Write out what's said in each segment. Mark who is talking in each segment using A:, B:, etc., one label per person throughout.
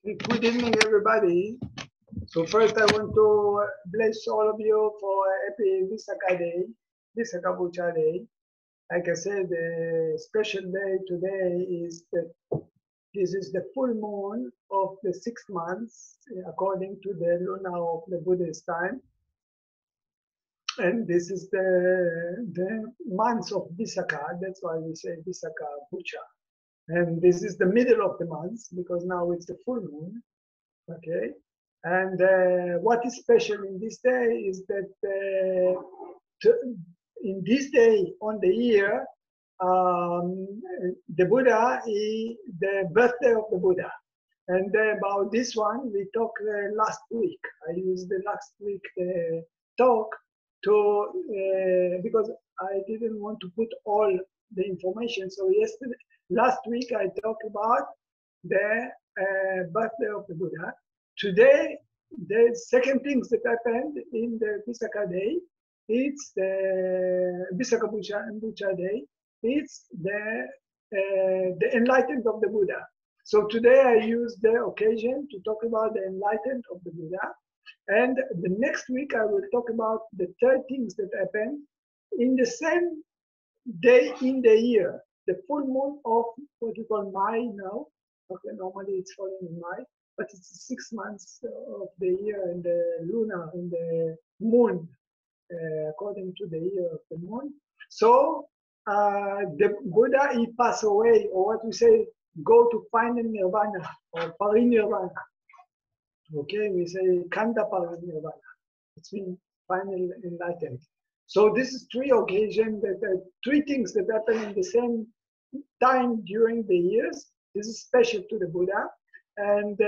A: Good evening, everybody. So first, I want to bless all of you for a happy Visakha Day, Visakha Puja Day. Like I said, the special day today is that this is the full moon of the 6 month, according to the lunar of the Buddhist time. And this is the month of Visakha. That's why we say Visakha Puja. And this is the middle of the month because now it's the full moon. Okay, and what is special in this day is that in this day on the year, the Buddha is the birthday of the Buddha. And about this one, we talked last week. I used the last week talk to because I didn't want to put all the information. So last week, I talked about the birthday of the Buddha. Today, the second things that happened in the Visakha day, it's the Visakha Puja Day, it's the enlightenment of the Buddha. So today I use the occasion to talk about the enlightenment of the Buddha. And the next week I will talk about the third things that happened in the same day in the year, the full moon of what we call Mai now. Okay, normally it's falling in May, but it's 6 months of the year and the lunar and the moon, according to the year of the moon. So the Buddha, he passed away, or what we say, go to final nirvana or parinirvana. Okay, we say kanda parinirvana. It's mean final enlightened. So this is three occasions that three things that happen in the same time during the years. This is special to the Buddha. And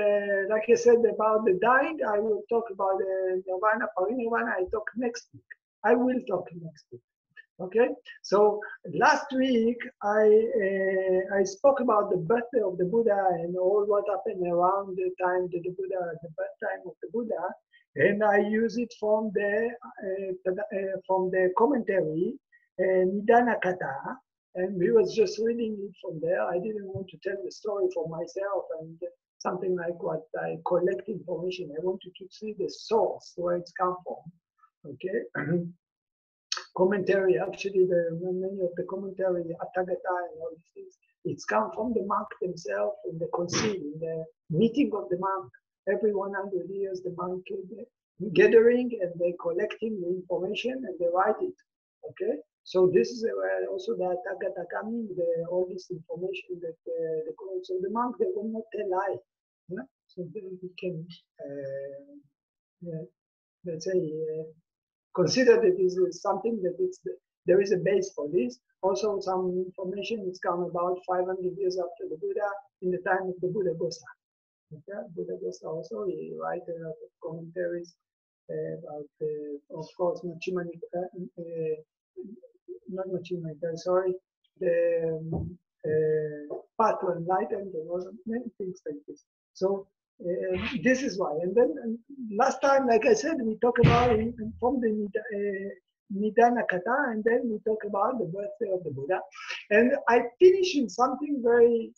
A: like I said about the dying, I will talk about the nirvana, parinirvana. I talk next week. I will talk next week. Okay. So last week I spoke about the birthday of the Buddha and all what happened around the time that the Buddha, the birth time of the Buddha, and I use it from the commentary Nidana Kata. And we was just reading it from there. I didn't want to tell the story for myself and something like what I collect information. I wanted to see the source, where it's come from. Okay. Commentary, actually, many of the commentary, Atagata and all these things, it's come from the monk themselves in the concile, in the meeting of the monk. Every 100 years, the monk gathering and they collecting the information and they write it. Okay. So this is where also the Tathagata coming, all this information that so the monk, they will not tell lie. Yeah? So we can, let's say, consider that this is something that there is a base for this. Also, some information is come about 500 years after the Buddha, in the time of the Buddha Gosa. Okay? Buddha Gosa also, he write a lot of commentaries about, of course, not Machimanika, sorry, the path to enlightenment and all many things like this. So this is why. And then last time, like I said, we talk about from the Nidana Kata, and then we talk about the birthday of the Buddha. And I finish in something very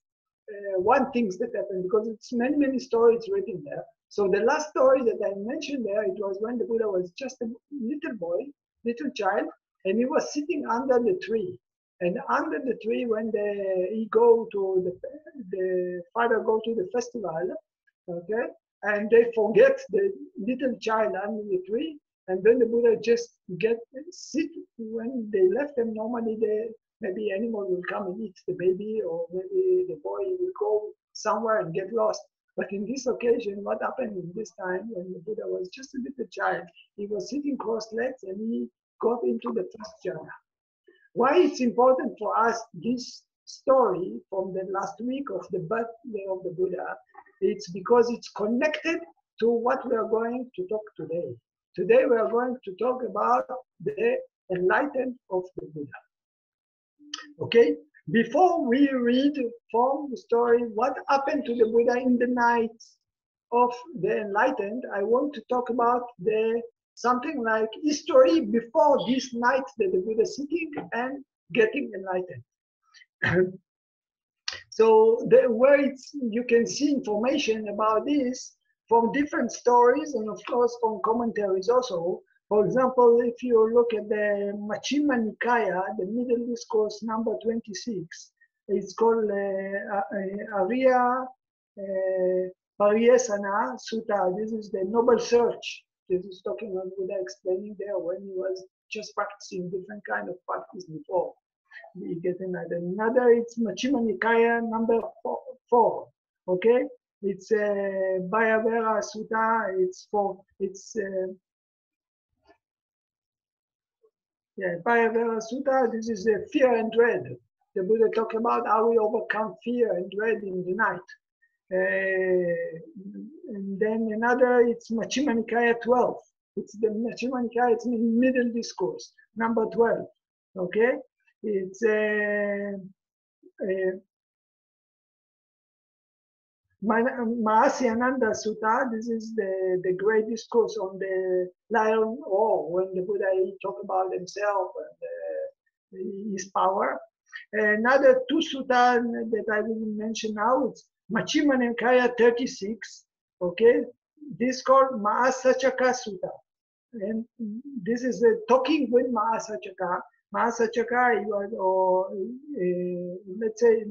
A: one things that happened, because it's many stories written there. So the last story that I mentioned there, it was when the Buddha was just a little boy, little child, and he was sitting under the tree. And under the tree, when he go to the father go to the festival, okay, and they forget the little child under the tree, and then the Buddha just sit. When they left them, normally maybe animal will come and eat the baby, or maybe the boy will go somewhere and get lost. But in this occasion, what happened in this time when the Buddha was just a little child, he was sitting cross legs and he got into the first jhana. Why it's important for us, this story from the last week of the birthday of the Buddha, it's because it's connected to what we are going to talk today. Today we are going to talk about the enlightenment of the Buddha. Okay? Before we read from the story what happened to the Buddha in the night of the enlightened, I want to talk about something like history before this night that the Buddha is sitting and getting enlightened. So where you can see information about this from different stories and of course from commentaries also. For example, if you look at the Majjhima Nikaya, the Middle Discourse number 26, it's called Arya Pariyesana Sutta. This is the Noble Search. This is talking about Buddha explaining there when he was just practicing different kind of practice before. We get another. It's Majjhima Nikaya number 4. Okay, it's Bhayavera Sutta. Bhayavera Sutta. This is the fear and dread. The Buddha talk about how we overcome fear and dread in the night. And then another, it's Majjhima Nikaya 12. It's the Majjhima Nikaya. It's in Middle Discourse number 12. Okay. It's Mahasyananda Sutta. This is the great discourse on the lion roar, when the Buddha talk about himself and his power. Another 2 suttas that I will mention now, it's Majjhima Nikaya 36. Okay, this is called Mahasachaka Sutta. And this is talking with Mahasachaka. Mahasachaka, let's say,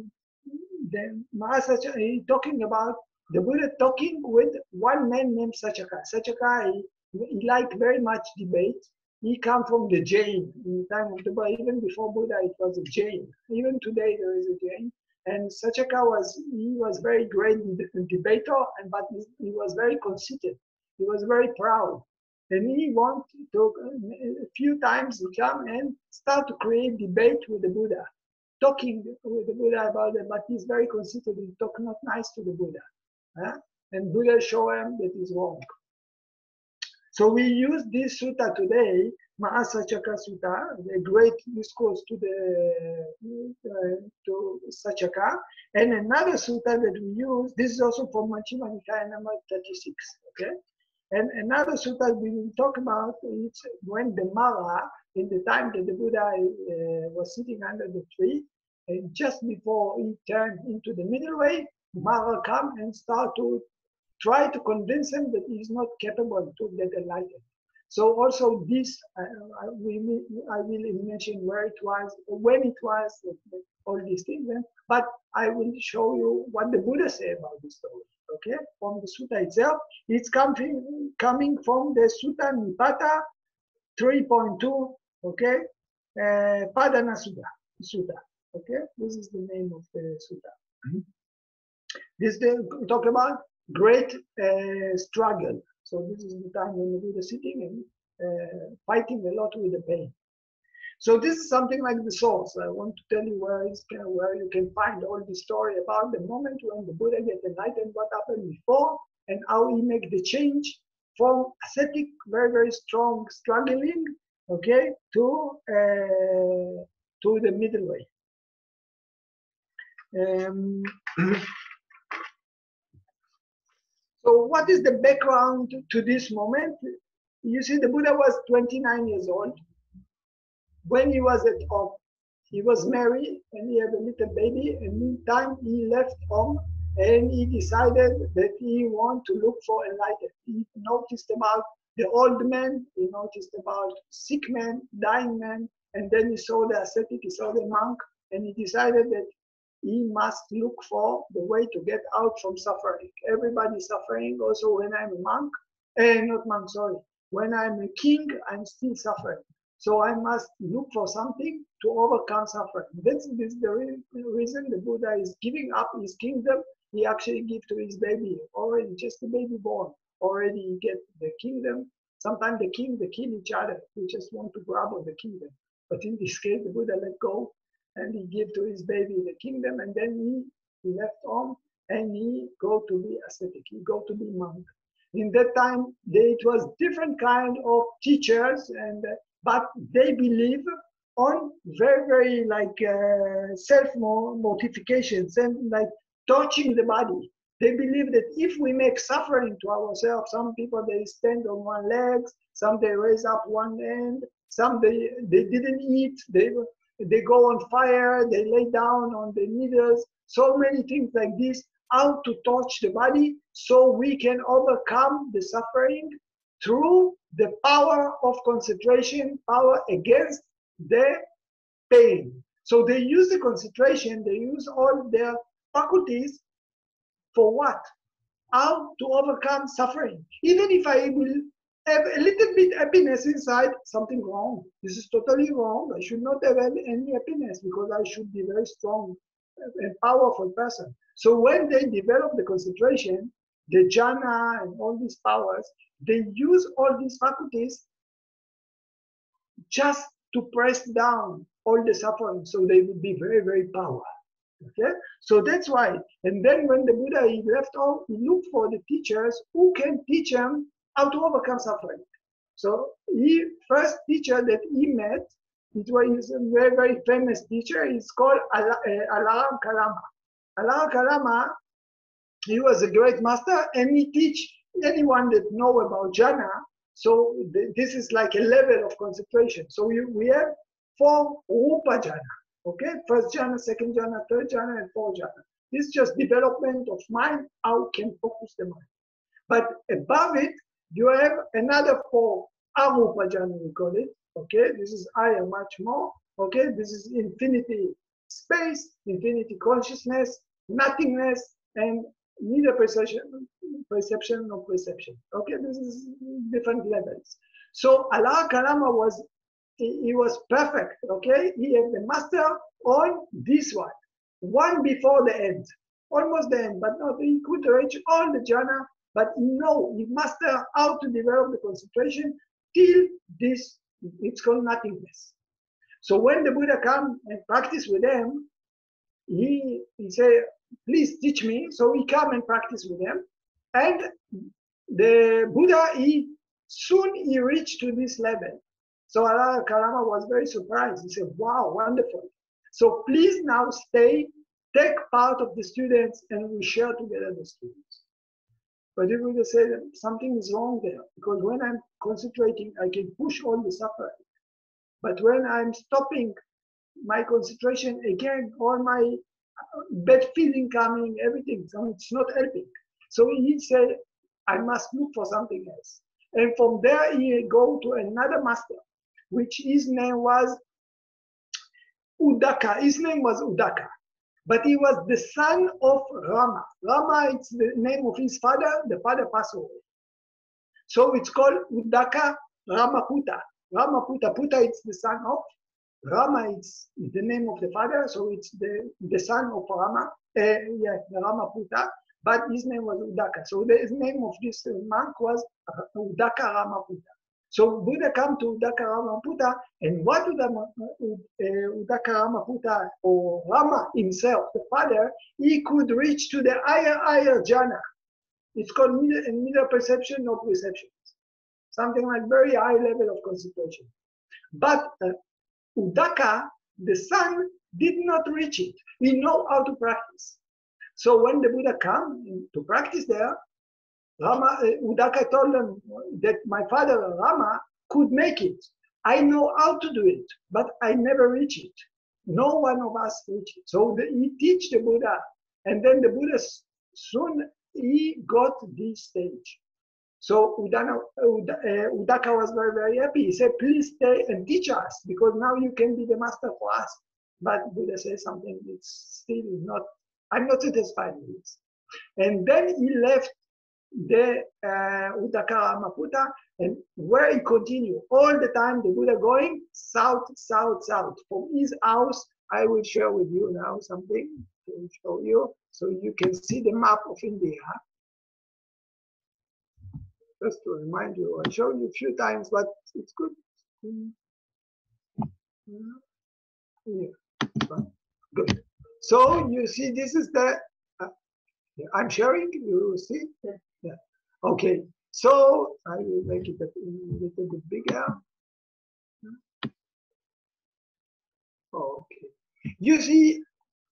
A: the Mahasachaka, he's talking about the Buddha talking with one man named Sachaka. Sachaka, he liked very much debate. He come from the Jain in the time of the Buddha. Even before Buddha, it was a Jain. Even today, there is a Jain. And Sachaka was very great debater, but he was very conceited. He was very proud. And he wanted to, a few times he come and start to create debate with the Buddha, talking with the Buddha about it, but he's very conceited. He talk not nice to the Buddha. And Buddha show him that he's wrong. So we use this sutta today, Mahasachaka Sutta, the great discourse to Sachaka. And another sutta that we use, this is also from Majjhima Nikaya number 36, okay? And another sutta we will talk about, it's when the Mara, in the time that the Buddha was sitting under the tree, and just before he turned into the middle way, Mara come and start to try to convince him that he is not capable to get enlightened. So also this, I will mention where it was, when it was, all these things, but I will show you what the Buddha said about this story, okay? From the sutta itself. It's coming from the Sutta Nipata 3.2, okay? Padana Sutta, okay? This is the name of the sutta. This they talk about great struggle. So this is the time when the Buddha is sitting and fighting a lot with the pain. So this is something like the source. I want to tell you where you can find all the story about the moment when the Buddha gets enlightened, what happened before, and how he make the change from ascetic, very, very strong struggling, okay, to the middle way. So what is the background to this moment? You see, the Buddha was 29 years old. When he was at home, he was married and he had a little baby, and meantime he left home and he decided that he want to look for enlightenment. He noticed about the old man, he noticed about sick man, dying man, and then he saw the ascetic, he saw the monk, and he decided that he must look for the way to get out from suffering. Everybody's suffering. Also, when I'm a monk, not monk, sorry. When I'm a king, I'm still suffering. So I must look for something to overcome suffering. This is the reason the Buddha is giving up his kingdom. He actually gives to his baby, already just a baby born. Already he get the kingdom. Sometimes the king, they kill each other. They just want to grab on the kingdom. But in this case, the Buddha let go. And he gave to his baby the kingdom, and then he left home and he go to be ascetic, he go to be monk. In that time, it was different kind of teachers, but they believe on very, very like self-mortifications and like torturing the body. They believe that if we make suffering to ourselves, some people, they stand on one leg, some they raise up one hand, some they didn't eat, they go on fire, they lay down on the needles, so many things like this, how to touch the body so we can overcome the suffering through the power of concentration, power against the pain. So they use the concentration, they use all their faculties for what? How to overcome suffering. Even if I will have a little bit happiness inside, something wrong. This is totally wrong. I should not have any happiness because I should be very strong and powerful person. So when they develop the concentration, the jhana and all these powers, they use all these faculties just to press down all the suffering, so they would be very, very powerful. Okay, so that's why. And then when the Buddha he left home, he looked for the teachers who can teach him how to overcome suffering. So he first teacher that he met, it was a very, very famous teacher. He's called Alarm Kalama. Alarm Kalama, he was a great master, and he teach anyone that know about jhana. So this is like a level of concentration. So we have 4 rupa jhana. Okay, first jhana, second jhana, third jhana, and fourth jhana. This is just development of mind, how can focus the mind. But above it, you have another 4 arupa jhana, we call it. Okay, this is higher, much more. Okay, this is infinity space, infinity consciousness, nothingness, and neither perception nor perception. Okay, this is different levels. So Allah Kalama was perfect. Okay, he had the master on this one before the end, almost the end, but not he could reach all the jhana. But he mastered how to develop the concentration till this. It's called nothingness. So when the Buddha come and practice with them, he say, please teach me. So he come and practice with them. And the Buddha, he reached to this level. So Allah Kalama was very surprised. He said, wow, wonderful. So please now stay, take part of the students, and we share together the students. But the Buddha said something is wrong there, because when I'm concentrating, I can push all the suffering. But when I'm stopping my concentration, again, all my bad feeling coming, everything, so it's not helping. So he said, I must look for something else. And from there, he go to another master, which his name was Udaka. His name was Udaka. But he was the son of Rama. Rama, it's the name of his father. The father passed away. So it's called Udaka Ramaputa. Ramaputa. Puta, it's the son of Rama. It's the name of the father. So it's the son of Rama. The Ramaputa. But his name was Udaka. So the name of this monk was Udaka Ramaputa. So Buddha come to Udaka Ramaputa, and what Udaka Ramaputa, or Rama himself, the father, he could reach to the higher jhana. It's called neither perception nor perception. Something like very high level of concentration. But Udaka, the son, did not reach it. He know how to practice. So when the Buddha come to practice there, Udaka told them that my father Rama could make it. I know how to do it, but I never reach it. No one of us reach it. So he teach the Buddha, and then the Buddha soon he got this stage. So Udaka was very, very happy. He said, please stay and teach us, because now you can be the master for us. But Buddha said something that's still not, I'm not satisfied with this. And then he left the Udaka Ramaputa, and where he continued all the time, the Buddha going south, south, south. From his house, I will share with you now something to show you, so you can see the map of India. Just to remind you, I showed you a few times, but it's good. Yeah. Good. So you see, this is the, I'm sharing, you see? Yeah. Okay, so I will make it a little bit bigger. Okay. You see,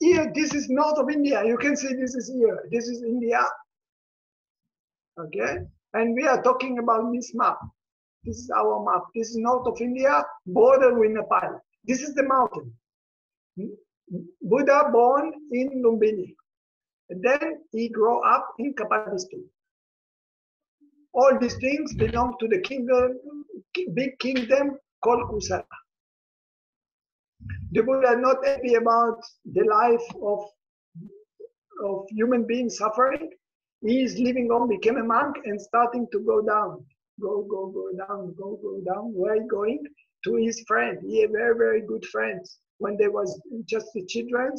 A: here, this is north of India. You can see this is here. This is India. Okay. And we are talking about this map. This is our map. This is north of India, border with Nepal. This is the mountain. Buddha born in Lumbini. And then he grew up in Kapadistu. All these things belong to the kingdom, big kingdom called Kusala. The Buddha is not happy about the life of human beings suffering. He is leaving on, became a monk and starting to go down. Go down. Where are you going? To his friend. He had very, very good friends. When they was just the children,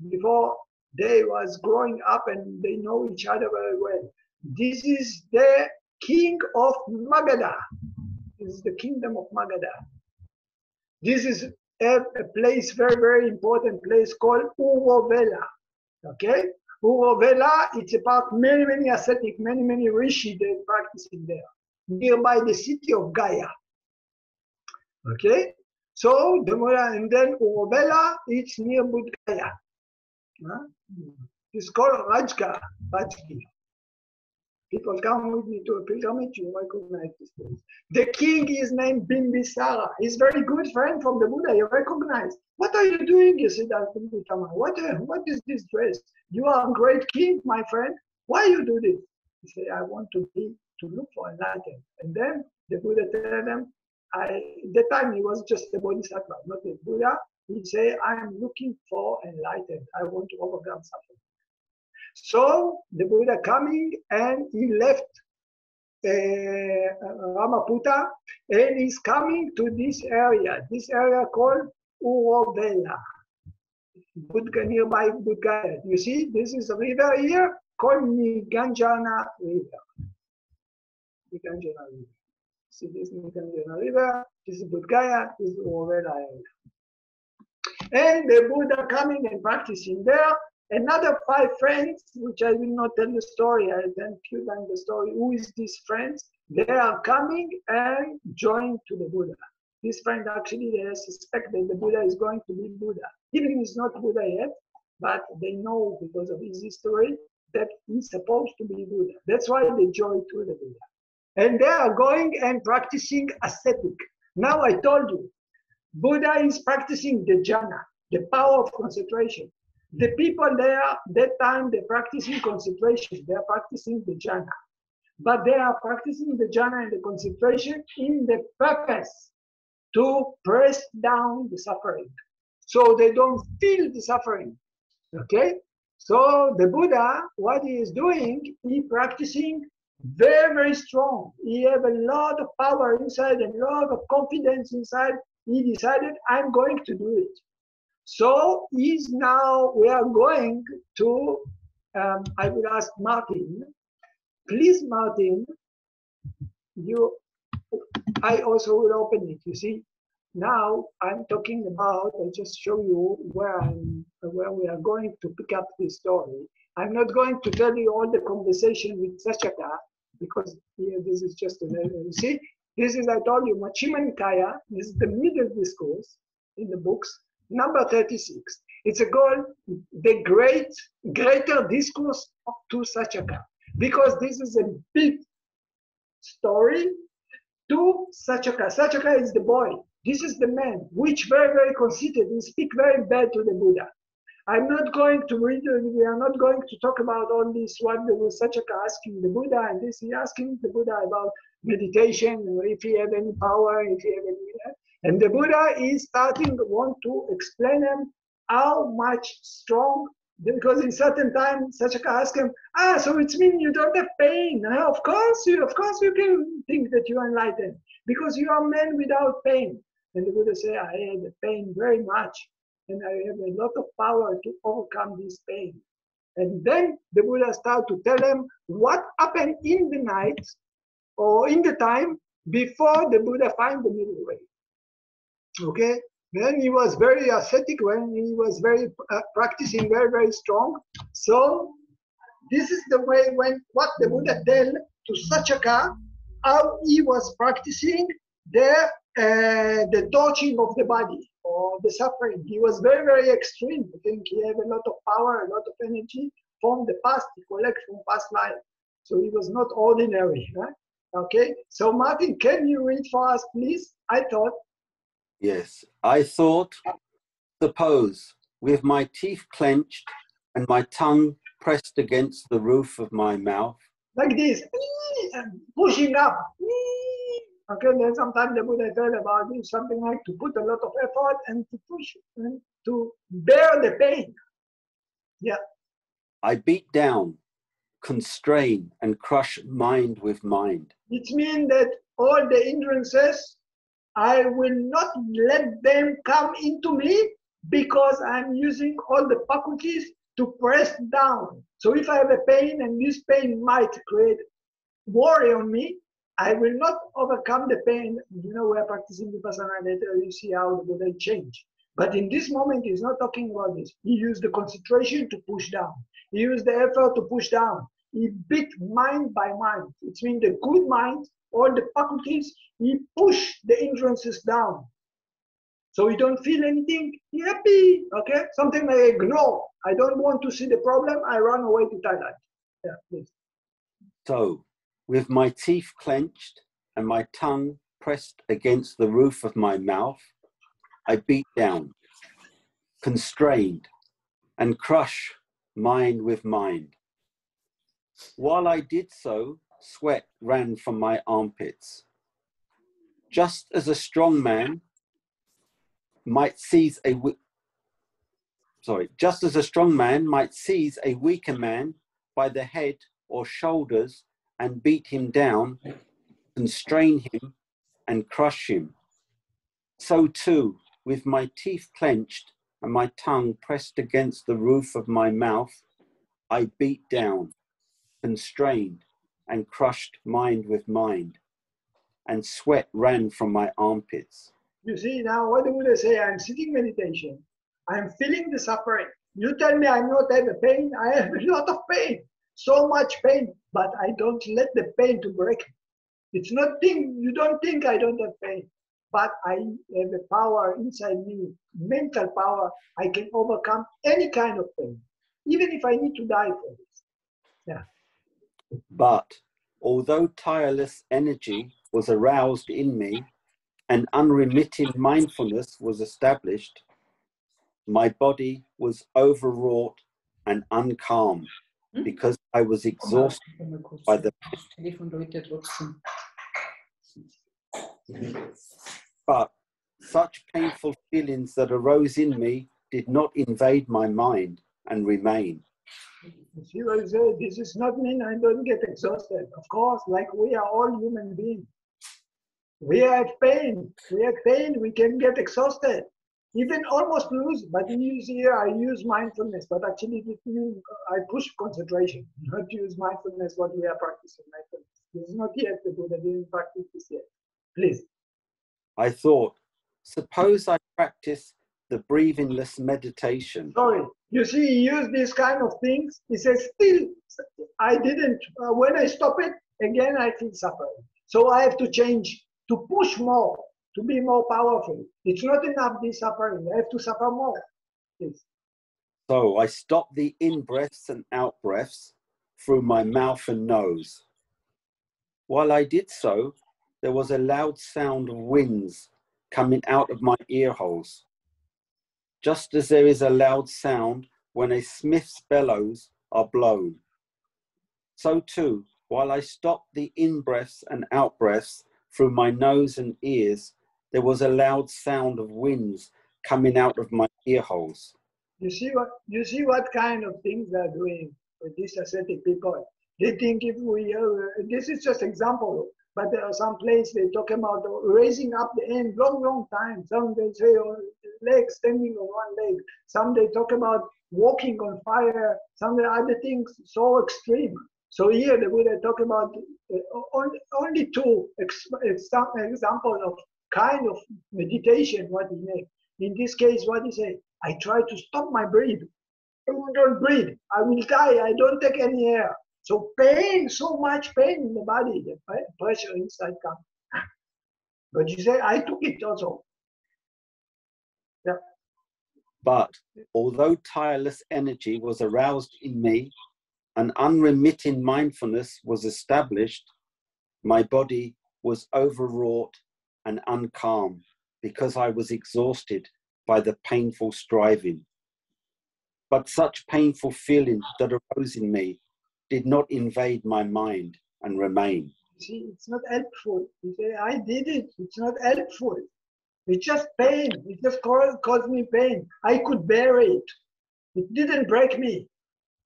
A: before they was growing up and they know each other very well. This is the king of Magadha. This is the kingdom of Magadha. This is a place, very, very important place called Urovela. Okay? Urovela, it's about many, many ascetic, many rishi they practicing there, nearby the city of Gaya. Okay? So, the Buddha, and then Urovela, it's near Buddha Gaya. It's called Rajka. People come with me to a pilgrimage, you recognize this place. The king is named Bimbisara. He's a very good friend from the Buddha, you recognize. What are you doing, you said, what is this dress? You are a great king, my friend. Why you do this? He said, I want to look for enlightenment. And then the Buddha tell them, that time he was just a bodhisattva, not a Buddha. He'd say, I am looking for enlightenment. I want to overcome suffering. So the Buddha coming and he left Ramaputta and he's coming to this area called Urovela, nearby Buddha. You see, this is a river here called Niganjana River. Niganjana River. See this Niganjana River, this is Buddha, this is Urovela area. And the Buddha coming and practicing there. Another 5 friends, which I will not tell the story, I then tell them the story. Who is these friends? They are coming and join to the Buddha. These friends actually, they suspect that the Buddha is going to be Buddha. Even he's not Buddha yet, but they know because of his history that he's supposed to be Buddha. That's why they join to the Buddha. And they are going and practicing ascetic. Now I told you, Buddha is practicing the jhana, the power of concentration. The people there, that time, they're practicing concentration. They are practicing the jhana. But they are practicing the jhana and the concentration in the purpose to press down the suffering. So they don't feel the suffering. Okay? So the Buddha, what he is doing, he practicing very, very strong. He has a lot of power inside and a lot of confidence inside. He decided, I'm going to do it. So we are going to, I will ask Martin, please Martin, I also will open it, you see. Now I'm talking about, I'll just show you where we are going to pick up this story. I'm not going to tell you all the conversation with Sachaka, because here this is just you see, this is, I told you, Majjhima Nikaya, this is the middle discourse in the books. Number 36. It's the greater discourse to Sachaka, because this is a big story to Sachaka. Sachaka is the boy. This is the man, which very, very conceited and speak very bad to the Buddha. I'm not going to read, we are not going to talk about all this, what was Sachaka asking the Buddha, and this he asking the Buddha about meditation, if he had any power, if he had any. And the Buddha is want to explain him how much strong, because in certain time, Sachaka asked him, so it means you don't have pain. Of course you can think that you are enlightened, because you are man without pain. And the Buddha said, I had the pain very much, and I have a lot of power to overcome this pain. And then the Buddha started to tell him what happened in the night, or in the time, before the Buddha find the middle way. Okay, then he was very ascetic when he was very practicing very, very strong. So this is the way what the Buddha tell to Sachaka, how he was practicing the torching of the body or the suffering. He was very, very extreme. I think he had a lot of power, a lot of energy from the past, he collect from past life. So he was not ordinary. Right? Okay, so Martin, can you read for us, please? I thought.
B: Yes, I thought, suppose with my teeth clenched and my tongue pressed against the roof of my mouth.
A: Like this, pushing up. Okay, then sometimes the Buddha said about this, something like to put a lot of effort and to push and to bear the pain. Yeah.
B: I beat down, constrain, and crush mind with mind.
A: It means that all the hindrances, I will not let them come into me because I'm using all the faculties to press down. So if I have a pain and this pain might create worry on me, I will not overcome the pain. You know, we are practicing Vipassana later, you see how the Buddha change. But in this moment, he's not talking about this. He used the concentration to push down. He used the effort to push down. He beat mind by mind. It means the good mind, all the faculties, he pushed the hindrances down. So you don't feel anything happy, okay? Something I ignore. I don't want to see the problem. I run away to Thailand. Yeah, please.
B: So, with my teeth clenched and my tongue pressed against the roof of my mouth, I beat down, constrained, and crush mind with mind. While I did so, sweat ran from my armpits. Just as a strong man might seize a weaker man by the head or shoulders and beat him down, constrain him and crush him. So too, with my teeth clenched and my tongue pressed against the roof of my mouth, I beat down, constrained and crushed mind with mind, and sweat ran from my armpits.
A: You see now what the Buddha say, I'm sitting meditation. I'm feeling the suffering. You tell me I'm not having pain. I have a lot of pain, so much pain, but I don't let the pain to break me. It's not you don't think I don't have pain, but I have a power inside me, mental power. I can overcome any kind of pain, even if I need to die for this. Yeah.
B: But although tireless energy was aroused in me and unremitting mindfulness was established, my body was overwrought and uncalm because I was exhausted by the But such painful feelings that arose in me did not invade my mind and remain.
A: You see what I say? This is not mean I don't get exhausted. Of course, like we are all human beings. We have pain. We can get exhausted. Even almost lose, but you see here I use mindfulness, but actually it means I push concentration, not use mindfulness, what we are practicing mindfulness. This is not yet the Buddha didn't practice this yet. Please.
B: I thought, suppose I practice the breathingless meditation.
A: Sorry, you see, he used these kind of things. He says, still, I didn't. When I stop it, again, I feel suffering. So I have to change, to push more, to be more powerful. It's not enough, this suffering. I have to suffer more. Please.
B: So I stopped the in-breaths and out-breaths through my mouth and nose. While I did so, there was a loud sound of winds coming out of my ear holes. Just as there is a loud sound when a smith's bellows are blown. So too, while I stopped the in-breaths and out-breaths through my nose and ears, there was a loud sound of winds coming out of my ear holes.
A: You see what kind of things they are doing with these ascetic people. They think if we, this is just example, but there are some place they talk about raising up the hand long time. Some they say legs standing on one leg. Some they talk about walking on fire. Some other things so extreme. So here the Buddha talk about only two examples of kind of meditation what he made. In this case, what he say? I try to stop my breath. I don't breathe. I will die. I don't take any air. So pain, so much pain in the body, the pressure inside comes. But you say, I took it also. Yeah.
B: But although tireless energy was aroused in me, and unremitting mindfulness was established, my body was overwrought and uncalm because I was exhausted by the painful striving. but such painful feeling that arose in me did not invade my mind and remain.
A: See, it's not helpful. You say, I did it. It's not helpful. It's just pain. It just caused me pain. I could bear it. It didn't break me.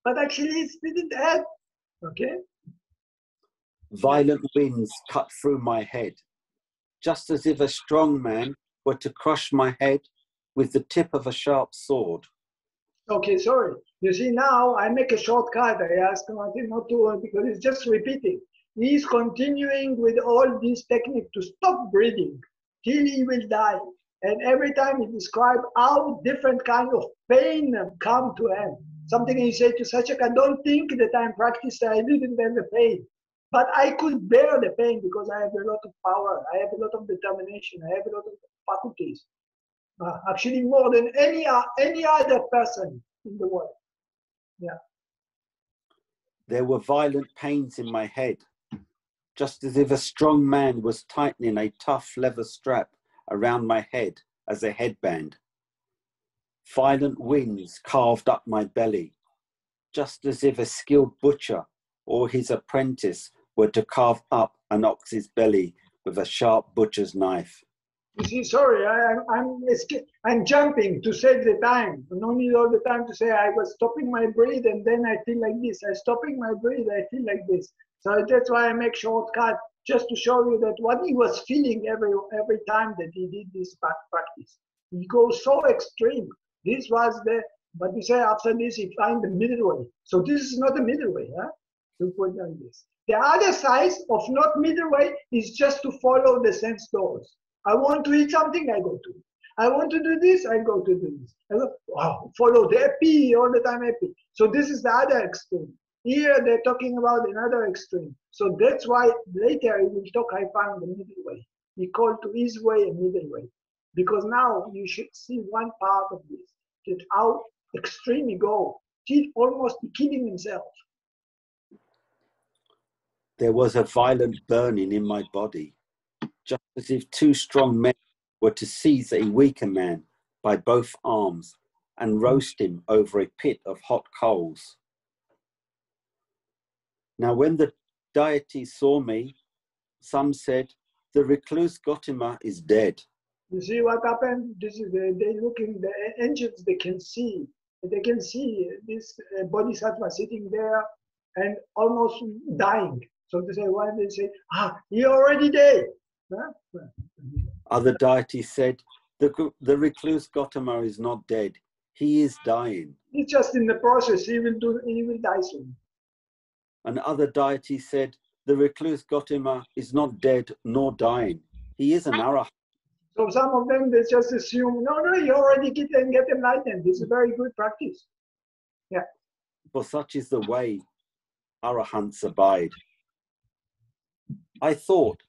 A: But actually, it didn't help. Okay?
B: Violent winds cut through my head, just as if a strong man were to crush my head with the tip of a sharp sword.
A: Okay, sorry. You see, now I make a shortcut. I ask Martin not to, because it's just repeating. He's continuing with all this technique to stop breathing till he will die. And every time he describes how different kind of pain come to him. Something he said to Sachaka, don't think that I'm practicing, I didn't have the pain. But I could bear the pain because I have a lot of power. I have a lot of determination. I have a lot of faculties. Actually, more than any other person in the world. Yeah.
B: There were violent pains in my head, just as if a strong man was tightening a tough leather strap around my head as a headband. Violent winds carved up my belly, just as if a skilled butcher or his apprentice were to carve up an ox's belly with a sharp butcher's knife.
A: You see, sorry, I'm jumping to save the time. No need all the time to say I was stopping my breath and then I feel like this. I'm stopping my breath, I feel like this. So that's why I make shortcut, just to show you that what he was feeling every time that he did this practice. He goes so extreme. This was but you say after this he find the middle way. So this is not the middle way, huh? To put like this. The other side of not middle way is just to follow the sense doors. I want to eat something, I go to it. I want to do this, I go to do this. I go, wow, follow the happy, all the time happy. So this is the other extreme. Here they're talking about another extreme. So that's why later he will talk, I found the middle way. He called to his way a middle way. Because now you should see one part of this, that how extreme he go, till almost killing himself.
B: There was a violent burning in my body, just as if two strong men were to seize a weaker man by both arms and roast him over a pit of hot coals. Now when the deities saw me, some said, the recluse Gautama is dead.
A: You see what happened? This is they looking, the angels, they can see this bodhisattva sitting there and almost dying. So they say, why they say, he already dead. Huh?
B: Other deities said, the recluse Gautama is not dead. He is dying.
A: He's just in the process. He will die soon.
B: And other deities said, the recluse Gautama is not dead nor dying. He is an arahant.
A: So some of them, they just assume, no, you already get enlightened. This is very good practice. Yeah.
B: For such is the way arahants abide. I thought,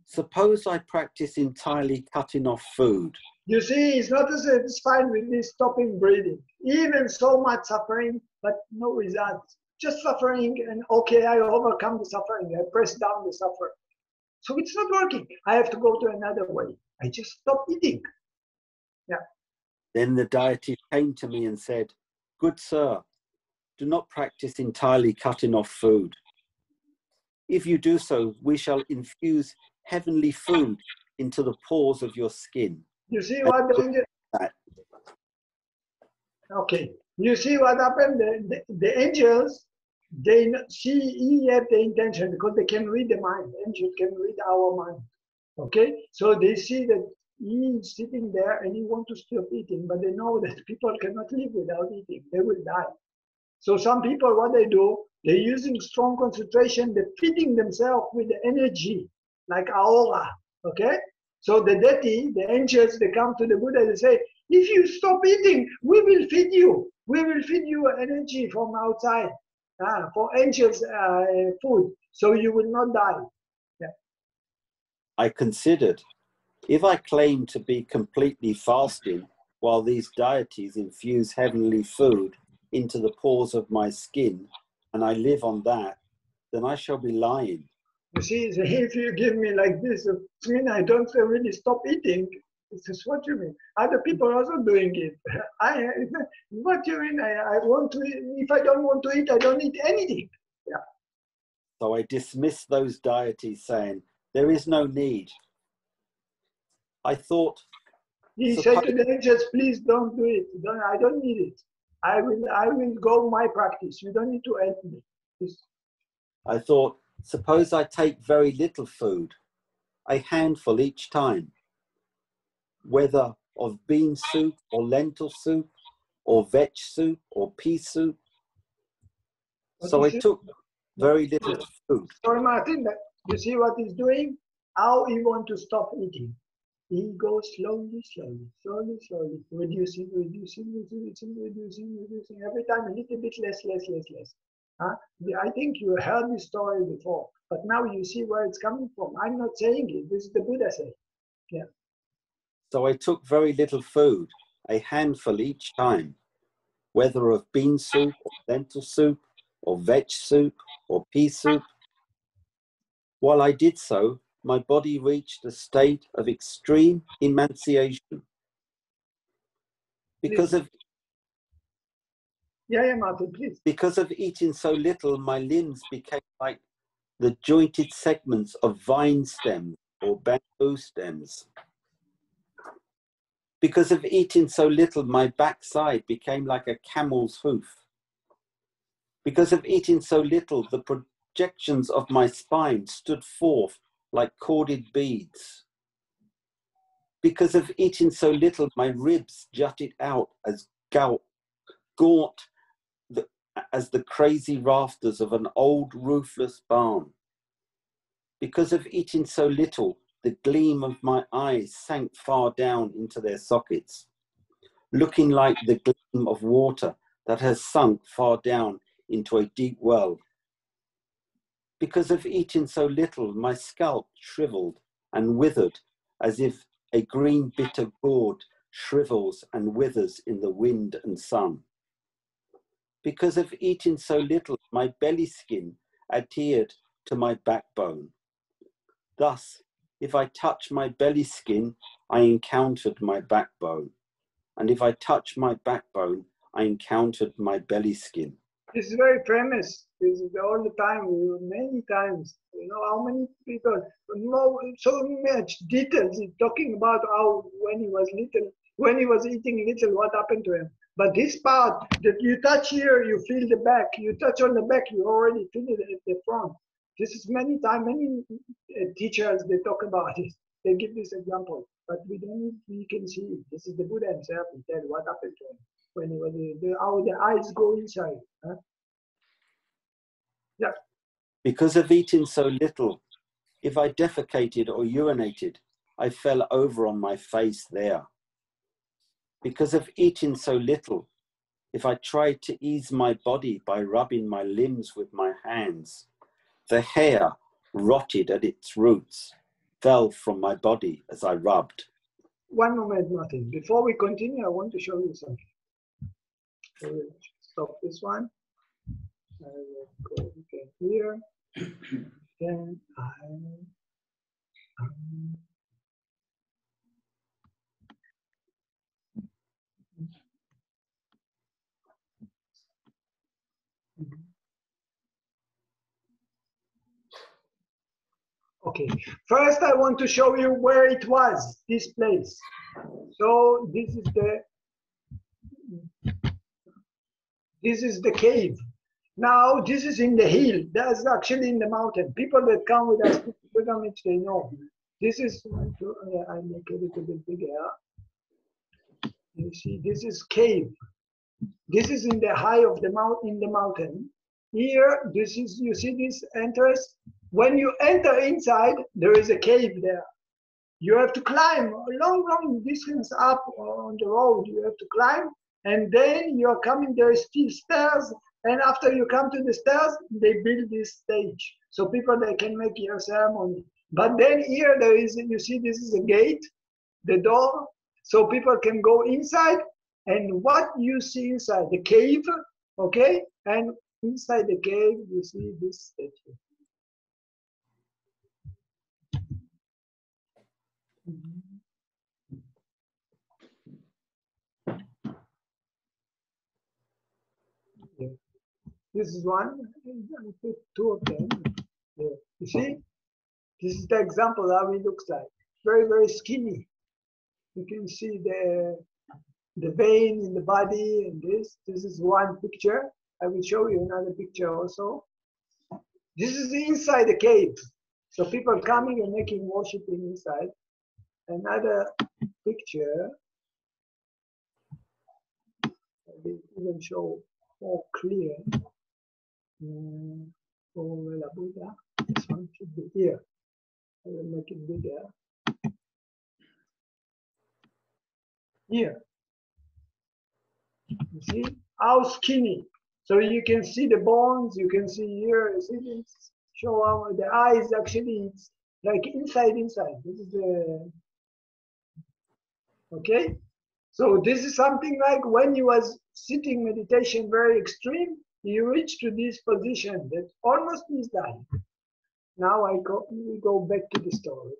B: suppose I practice entirely cutting off food.
A: You see, it's not satisfied with this stopping breathing. Even so much suffering, but no results. Just suffering, and okay, I overcome the suffering. I press down the suffering. So it's not working. I have to go to another way. I just stop eating. Yeah.
B: Then the deity came to me and said, good sir, do not practice entirely cutting off food. If you do so, we shall infuse heavenly food into the pores of your skin.
A: You see what okay. You see what happened? The angels, they see he had the intention because they can read the mind. Angels can read our mind. Okay? So they see that he is sitting there and he wants to stop eating, but they know that people cannot live without eating. They will die. So some people, what they do, they're using strong concentration, they're feeding themselves with the energy, like aura. Okay? So the deity, the angels, they come to the Buddha, they say, if you stop eating, we will feed you. We will feed you energy from outside, for angels' food, so you will not die. Yeah.
B: I considered, if I claim to be completely fasting while these deities infuse heavenly food into the pores of my skin, and I live on that, then I shall be lying.
A: You see, if you give me like this, I don't really stop eating. This is what you mean. Other people are also doing it. What you mean? I want to eat. If I don't want to eat, I don't eat anything. Yeah.
B: So I dismissed those deities, saying, there is no need. I thought,
A: He said to the angels, please don't do it. I don't need it. I will go my practice. You don't need to help me.
B: I thought, suppose I take very little food, a handful each time, whether of bean soup or lentil soup or veg soup or pea soup. So I took very little food.
A: Sorry, Martin, you see what he's doing? How he wants to stop eating. He goes slowly, reducing. Every time a little bit less. Huh? I think you heard this story before, but now you see where it's coming from. I'm not saying it. This is the Buddha saying. Yeah.
B: So I took very little food, a handful each time, whether of bean soup or lentil soup or veg soup or pea soup. While I did so, my body reached a state of extreme emaciation.
A: Martin, please.
B: Because of eating so little, my limbs became like the jointed segments of vine stems or bamboo stems. Because of eating so little, my backside became like a camel's hoof. Because of eating so little, the projections of my spine stood forth like corded beads. Because of eating so little, my ribs jutted out as gaunt as the crazy rafters of an old roofless barn. Because of eating so little, the gleam of my eyes sank far down into their sockets, looking like the gleam of water that has sunk far down into a deep well. Because of eating so little, my scalp shriveled and withered as if a green bitter gourd shrivels and withers in the wind and sun. Because of eating so little, my belly skin adhered to my backbone. Thus, if I touched my belly skin, I encountered my backbone. And if I touched my backbone, I encountered my belly skin.
A: This is very famous. This is all the time, many times. You know how many people know so much details talking about how when he was little, when he was eating little, what happened to him. But this part that you touch here, you feel the back. You touch on the back, you already feel it at the front. This is many times, many teachers, they talk about it. They give this example, but we can see it. This is the Buddha himself. He said what happened to him when he was, how the eyes go inside. Huh? Yeah.
B: Because of eating so little, if I defecated or urinated, I fell over on my face there. Because of eating so little, if I tried to ease my body by rubbing my limbs with my hands, the hair, rotted at its roots, fell from my body as I rubbed.
A: One moment, Martin. Before we continue, I want to show you something. I will stop this one. I will go again here. Then okay, first I want to show you where it was, this place. So this is the cave. Now this is in the hill. That's actually in the mountain. People that come with us to pilgrimage, they know. This is, I make it a little bit bigger. You see, this is cave. This is in the high of the mountain. Here, this is, you see this entrance? When you enter inside, there is a cave there. You have to climb a long distance up on the road. You have to climb, and then you're coming, there is still stairs, and after you come to the stairs, they build this stage. So people, they can make your ceremony. But then here, there is, you see, this is a gate, the door, so people can go inside, and what you see inside the cave, okay? And inside the cave, you see this statue. This is one. I put two of them here. You see? This is the example how it looks like. Very, very skinny. You can see the vein in the body and this. This is one picture. I will show you another picture also. This is inside the cave. So people coming and making worshiping inside. Another picture. I will even show more clear. For the Buddha. This one should be here. I will make it bigger. Here. You see how skinny. So you can see the bones, you can see here, you see this, show how the eyes actually, it's like inside. This is the, okay? So this is something like when you was sitting meditation very extreme, you reach to this position that almost is dying. Now we go back to the story.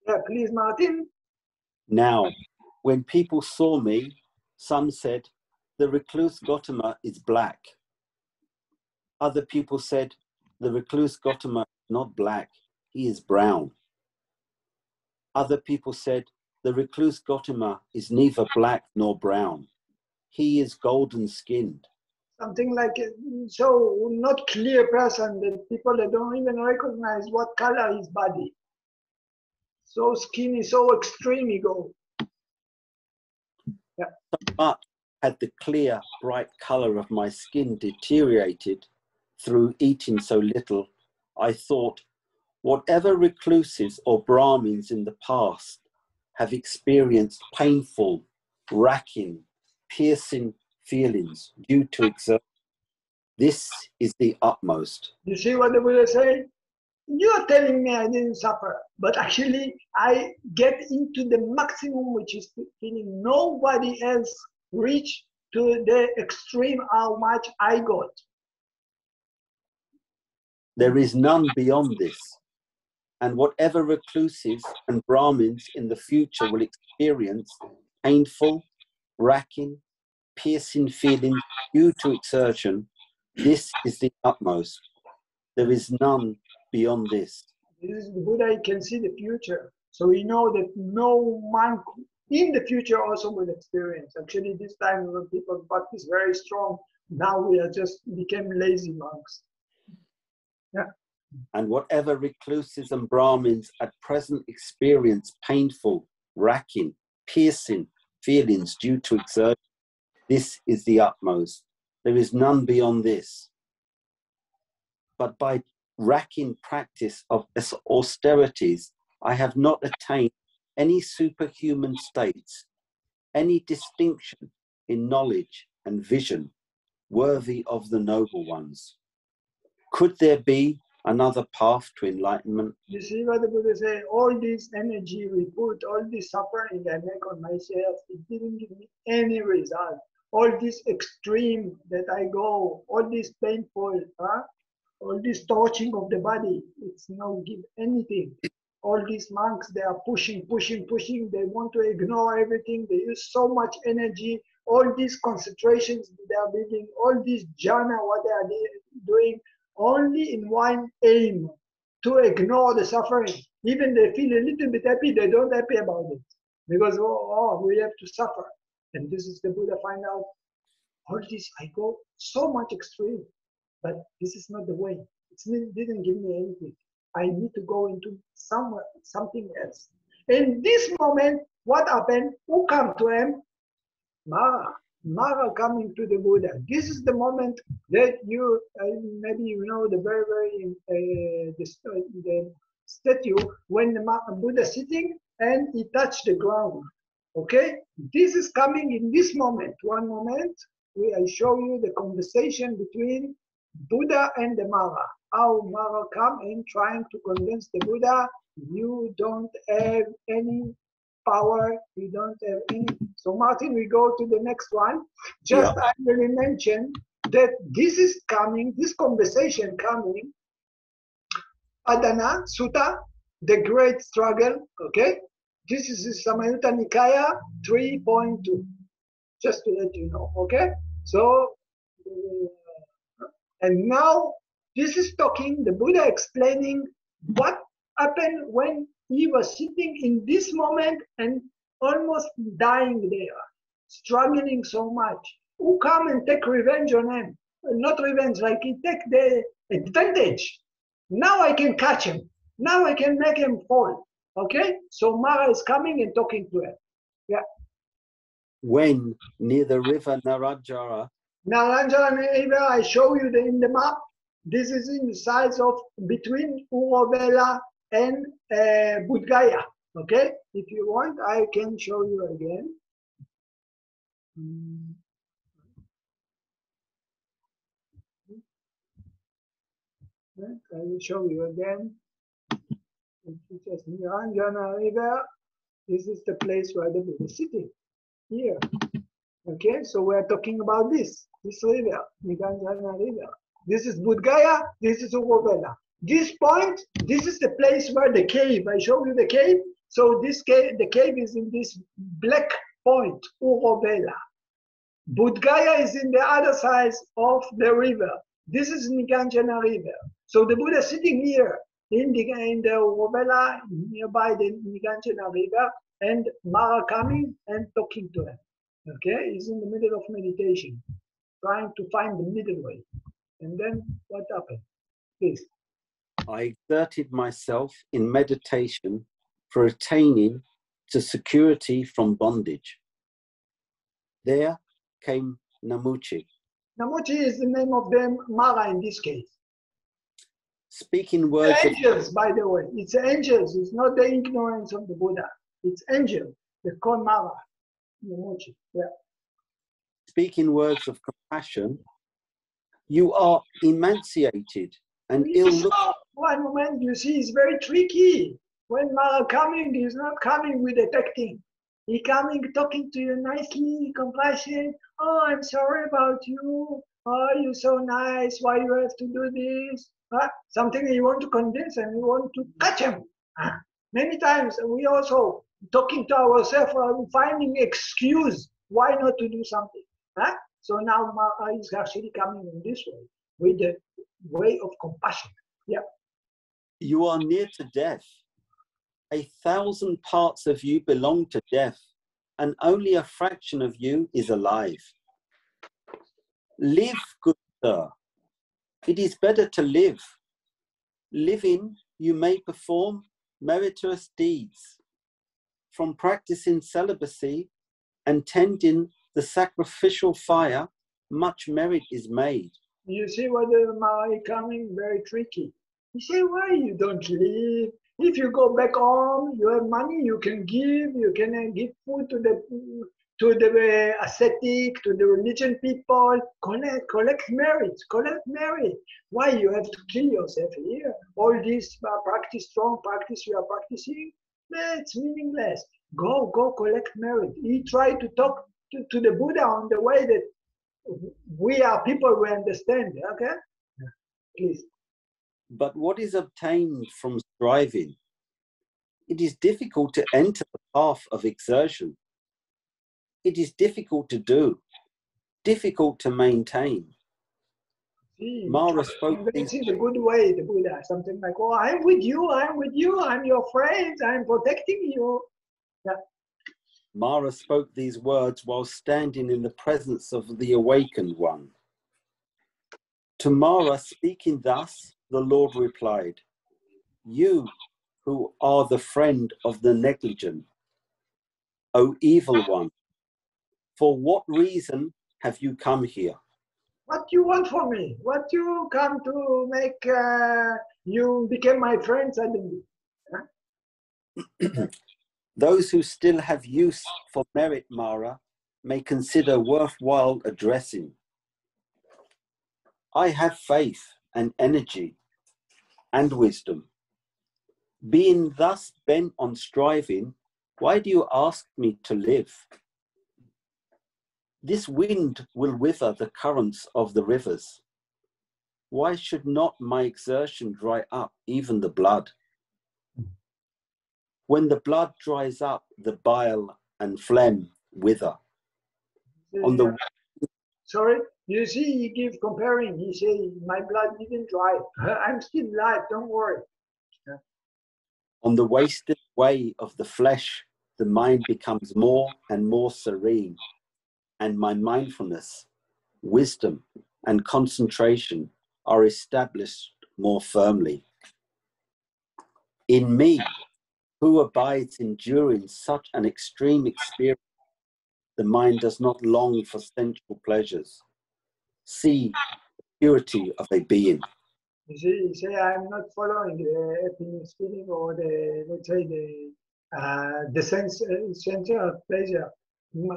A: Yeah, please, Martin.
B: Now, when people saw me, some said, the recluse Gautama is black. Other people said, the recluse Gautama is not black, he is brown. Other people said, the recluse Gautama is neither black nor brown. He is golden skinned.
A: Something like so not clear person that people that don't even recognize what color his body. So skinny, so extreme he goes. Yeah.
B: But had the clear, bright color of my skin deteriorated through eating so little, I thought, whatever recluses or Brahmins in the past have experienced painful, racking, piercing feelings due to exertion, this is the utmost.
A: You see what the Buddha said? You're telling me I didn't suffer, but actually I get into the maximum, which is feeling nobody else reached to the extreme how much I got.
B: There is none beyond this. And whatever recluses and Brahmins in the future will experience painful, racking, piercing feelings due to exertion, this is the utmost. There is none beyond this.
A: This is the Buddha, he can see the future. So we know that no monk in the future also will experience. Actually, this time when people practice very strong, now we are just became lazy monks. Yeah.
B: And whatever recluses and Brahmins at present experience painful, racking, piercing feelings due to exertion, this is the utmost. There is none beyond this. But by racking practice of austerities, I have not attained any superhuman states, any distinction in knowledge and vision worthy of the noble ones. Could there be another path to enlightenment?
A: You see what the Buddha say? All this energy we put, all this suffering I make on myself, it didn't give me any result. All this extreme that I go, all this painful, all this torching of the body, it's not give anything. All these monks, they are pushing. They want to ignore everything. They use so much energy. All these concentrations they are building, all this jhana, what they are doing, only in one aim, to ignore the suffering. Even they feel a little bit happy, they don't happy about it. Because, we have to suffer. And this is the Buddha find out, all this, I go so much extreme, but this is not the way. It didn't give me anything. I need to go into something else. In this moment, what happened? Who come to him? Mara coming to the Buddha. This is the moment that you, maybe you know the the statue when the Buddha sitting and he touched the ground. Okay, this is coming in this moment. One moment, I show you the conversation between Buddha and the Mara. How Mara come in trying to convince the Buddha, you don't have any power, you don't have any. So Martin, we go to the next one. Just I will mention that this is coming, this conversation coming, Adana Sutta, the great struggle, okay? This is Samayutta Nikaya 3.2, just to let you know, okay? So, and now this is talking, the Buddha explaining what happened when he was sitting in this moment and almost dying there, struggling so much. Who come and take revenge on him? Not revenge, like he take the advantage. Now I can catch him. Now I can make him fall. Okay? So Mara is coming and talking to him. Yeah.
B: When near the river Narajara,
A: River, I show you in the map. This is in the sides of between Urovela and Budgaya. Okay? If you want, I can show you again. I will show you again. It's just Niranjana River. This is the place where the Buddha is sitting. Here. Okay, so we're talking about this river, Niranjana River. This is Budgaya, this is Urovela. This point, this is the place where the cave, I show you the cave. So this cave, the cave is in this black point, Urovela. Budgaya is in the other side of the river. This is Niranjana River. So the Buddha is sitting here in the Urovela, nearby the Niranjana River, and Mara coming and talking to him. Okay, he's in the middle of meditation, trying to find the middle way. And then what happened? Please.
B: I exerted myself in meditation for attaining to security from bondage. There came Namuchi.
A: Namuchi is the name of them, Mara in this case.
B: Speaking words
A: angels, by the way. It's angels. It's not the ignorance of the Buddha. It's angels. They call Mara. Namuchi. Yeah.
B: Speaking words of compassion, you are emaciated and ill-looking.
A: One moment, you see, it's very tricky. When Mara coming, he's not coming with detecting. He coming, talking to you nicely, compassion. Oh, I'm sorry about you. Oh, you're so nice. Why you have to do this? Something you want to convince and you want to catch him. Many times we also talking to ourselves, finding excuse why not to do something. So now Mara is actually coming in this way, with the way of compassion. Yeah.
B: You are near to death. 1,000 parts of you belong to death, and only a fraction of you is alive. Live, good sir. It is better to live. Living, you may perform meritorious deeds. From practicing celibacy and tending the sacrificial fire, much merit is made.
A: You see what the Mara coming, very tricky. You say, why you don't live? If you go back home, you have money, you can give food to the ascetic, to the religion people, collect merit. Why you have to kill yourself here? All this practice, strong practice you are practicing, it's meaningless. Go collect merit. He tried to talk to the Buddha on the way that we are people who understand, okay? Please.
B: But what is obtained from striving? It is difficult to enter the path of exertion. It is difficult to do, difficult to maintain. Mara spoke
A: this in a good way, the Buddha, something like, oh, I'm with you, I'm your friend, I'm protecting you. Yeah.
B: Mara spoke these words while standing in the presence of the awakened one. To Mara speaking thus, the Lord replied, you who are the friend of the negligent, O evil one, for what reason have you come here?
A: What you want from me? What you come to make you become my friend suddenly? Huh?
B: Those who still have use for merit, Mara, may consider worthwhile addressing. I have faith and energy and wisdom. Being thus bent on striving, why do you ask me to live? This wind will wither the currents of the rivers. Why should not my exertion dry up even the blood? When the blood dries up, the bile and phlegm wither.
A: Sorry, you see, he keeps comparing. He say, my blood didn't dry. I'm still alive, don't worry.
B: On the wasted way of the flesh, the mind becomes more and more serene, and my mindfulness, wisdom, and concentration are established more firmly. In me, who abides enduring such an extreme experience, the mind does not long for sensual pleasures. See the purity of a being.
A: You say I'm not following the happiness feeling or the, let's say, the sense of pleasure.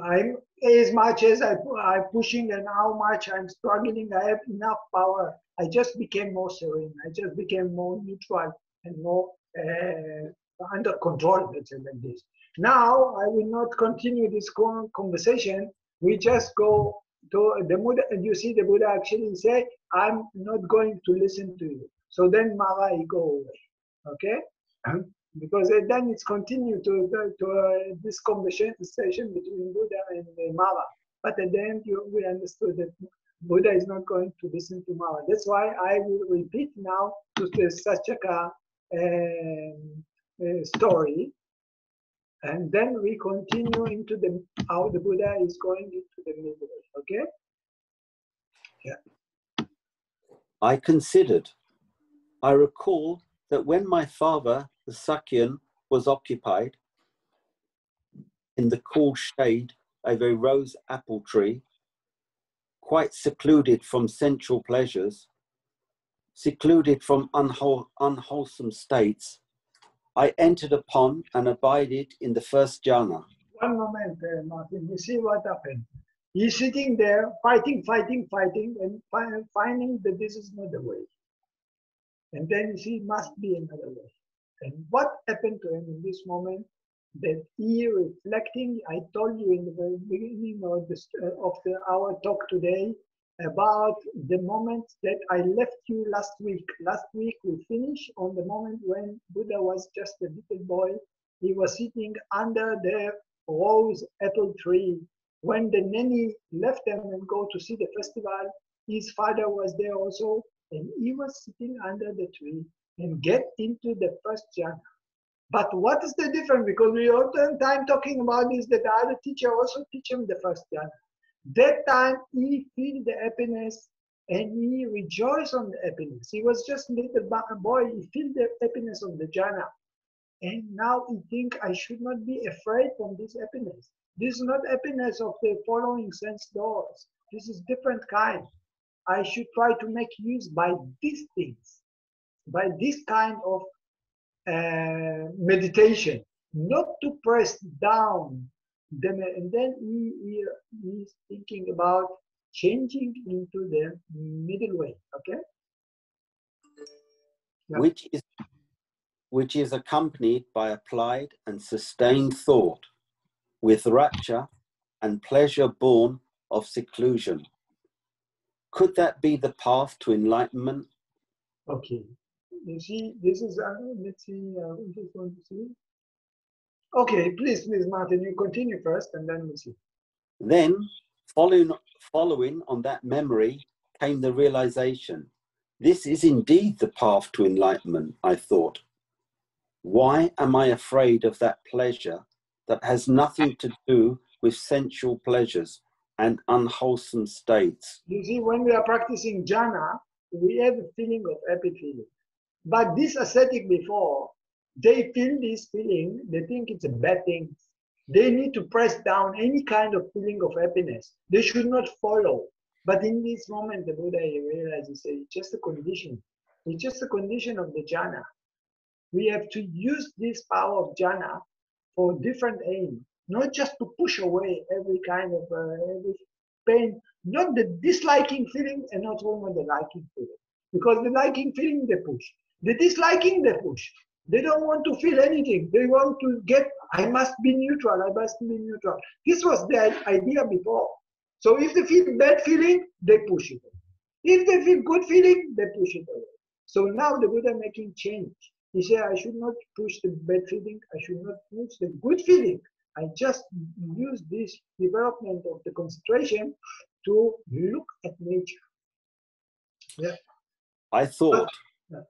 A: I'm as much as I'm pushing and how much I'm struggling, I have enough power. I just became more serene. I just became more neutral and more under control, let's say like this. Now I will not continue this conversation. We just go to the Buddha, and you see the Buddha actually say, I'm not going to listen to you. So then Mara, he go away. Okay? Because then it's continued to this conversation between Buddha and Mara. But at the end, we understood that Buddha is not going to listen to Mara. That's why I will repeat now to the Visakha story. And then we continue into how the Buddha is going into the middle. Okay? Yeah.
B: I recall that when my father, the Sakyan, was occupied in the cool shade of a rose apple tree, quite secluded from sensual pleasures, secluded from unwholesome states, I entered upon and abided in the first jhana.
A: One moment, Martin, you see what happened. He's sitting there fighting, and finding that this is not the way. And then you see, must be another way. And what happened to him in this moment? That he reflecting, I told you in the very beginning of our talk today about the moment that I left you last week. Last week we finished on the moment when Buddha was just a little boy. He was sitting under the rose apple tree. When the nanny left them and go to see the festival, his father was there also, and he was sitting under the tree and get into the first jhana. But what is the difference? Because we all the time talking about this, that the other teacher also teach him the first jhana. That time he feel the happiness and he rejoiced on the happiness. He was just a little boy, he feel the happiness of the jhana. And now he think I should not be afraid from this happiness. This is not happiness of the following sense doors. This is different kind. I should try to make use by these things, by this kind of meditation, not to press down them. And then he is thinking about changing into the middle way, okay?
B: Yeah. Which is accompanied by applied and sustained thought, with rapture and pleasure born of seclusion. Could that be the path to enlightenment?
A: Okay. You see, this is, let's see, we just want to see. Okay, please, Martin, you continue first and then we'll see.
B: Then, following on that memory, came the realization. This is indeed the path to enlightenment, I thought. Why am I afraid of that pleasure that has nothing to do with sensual pleasures and unwholesome states?
A: You see, when we are practicing jhana, we have a feeling of happy feeling. But this ascetic before, they feel this feeling, they think it's a bad thing. They need to press down any kind of feeling of happiness. They should not follow. But in this moment, the Buddha realizes it's just a condition. It's just a condition of the jhana. We have to use this power of jhana for different aim, not just to push away every kind of every pain, not the disliking feeling and not only the liking feeling. Because the liking feeling, they push. The disliking, they push. They don't want to feel anything. They want to get, I must be neutral, I must be neutral. This was the idea before. So if they feel bad feeling, they push it away. If they feel good feeling, they push it away. So now the Buddha making change. He said, I should not push the bad feeling, I should not push the good feeling. I just use this development of the concentration to look at nature. Yeah.
B: I thought,
A: Yeah.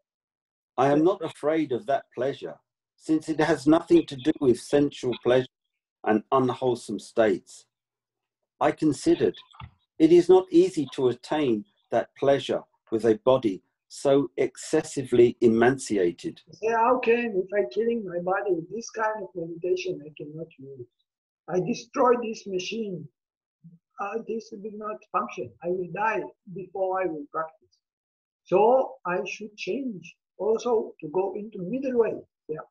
B: I am not afraid of that pleasure, since it has nothing to do with sensual pleasure and unwholesome states. I considered it is not easy to attain that pleasure with a body so excessively emaciated.
A: Say, how can, if I killing my body, this kind of meditation I cannot use. I destroy this machine. This will not function. I will die before I will practice. So I should change also to go into middle way. Yeah.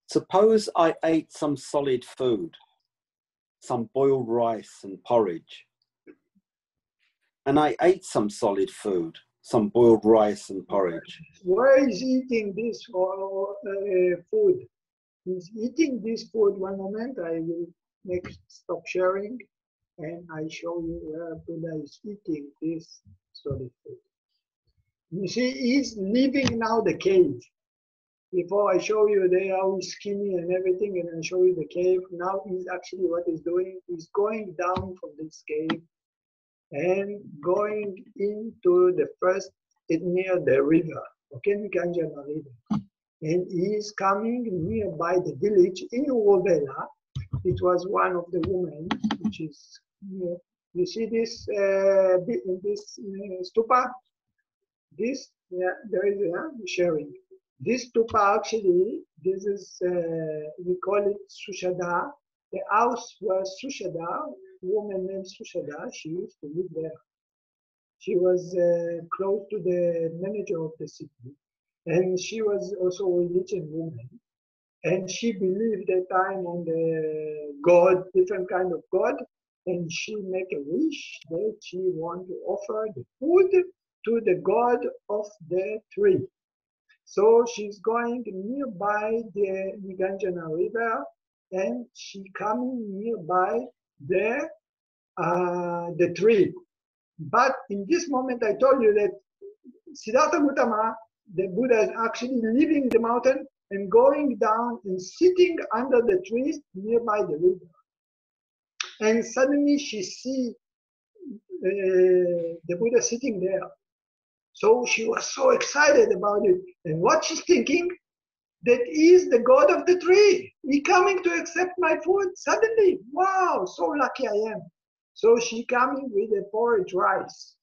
B: Suppose I ate some solid food, some boiled rice and porridge. And I ate some solid food, some boiled rice and porridge.
A: Where is eating this food? He's eating this food. One moment, I will stop sharing, and I show you where Buddha is eating this solid food. You see, he's leaving now the cave. Before I show you they are skinny and everything, and I show you the cave. Now he's actually what he's doing. He's going down from this cave and going into the first near the river, okay, Nikanjana River. And he is coming nearby the village in Urovela. It was one of the women, which is here. You see this stupa? This, yeah, there is sharing. This stupa actually, this is, we call it Sushada. The house was Sushada, woman named Sushada, she used to live there. She was close to the manager of the city, and she was also a religious woman. And she believed that time on the God, different kind of God, and she make a wish that she want to offer the food to the God of the tree. So she's going nearby the Niganjana River, and she coming nearby the tree. But in this moment, I told you that Siddhartha Gautama, the Buddha, is actually leaving the mountain and going down and sitting under the trees nearby the river. And suddenly she see the Buddha sitting there. So she was so excited about it. And what she's thinking, that is the God of the tree. He coming to accept my food suddenly. Wow, so lucky I am. So she coming with a porridge rice,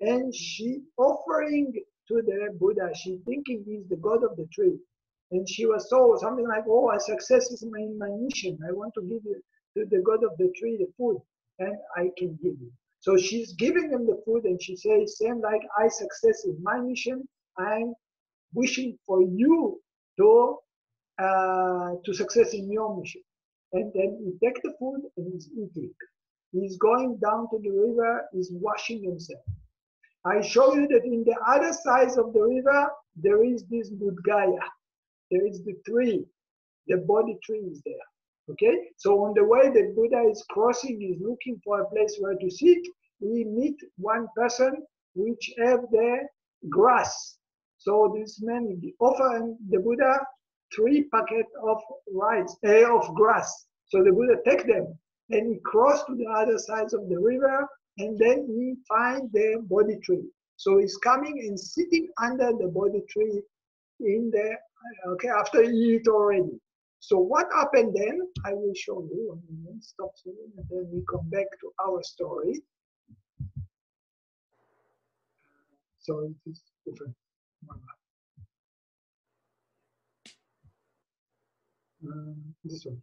A: and she offering to the Buddha. She thinking he's the God of the tree, and she was so something like, "Oh, I success is my mission. I want to give you to the God of the tree the food, and I can give you." So she's giving him the food, and she says, "Same like I success in my mission. I'm wishing for you to success in your mission." And then he take the food and he's eating. He's going down to the river, he's washing himself. I show you that in the other side of the river, there is this Budgaya. There is the tree, the Bodhi tree is there. Okay? So on the way that Buddha is crossing, he's looking for a place where to sit. We meet one person which have the grass. So this man offer the Buddha 3 packets of rice, of grass. So the Buddha take them. And he crossed to the other side of the river, and then he find the Bodhi tree. So he's coming and sitting under the Bodhi tree in the, okay, after he eat already. So what happened then? I will show you. Stop here, and then we come back to our story. So it is different. This one.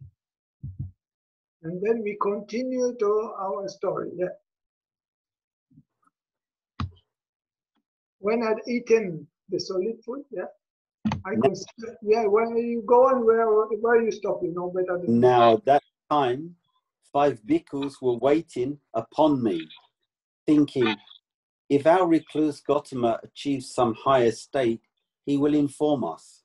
A: And then we continue to our story. Yeah. When I'd eaten the solid food, yeah, I consider, yeah, when you go on where you stop, you know better than
B: Now, that time, 5 bhikkhus were waiting upon me, thinking, if our recluse Gautama achieves some higher state, he will inform us.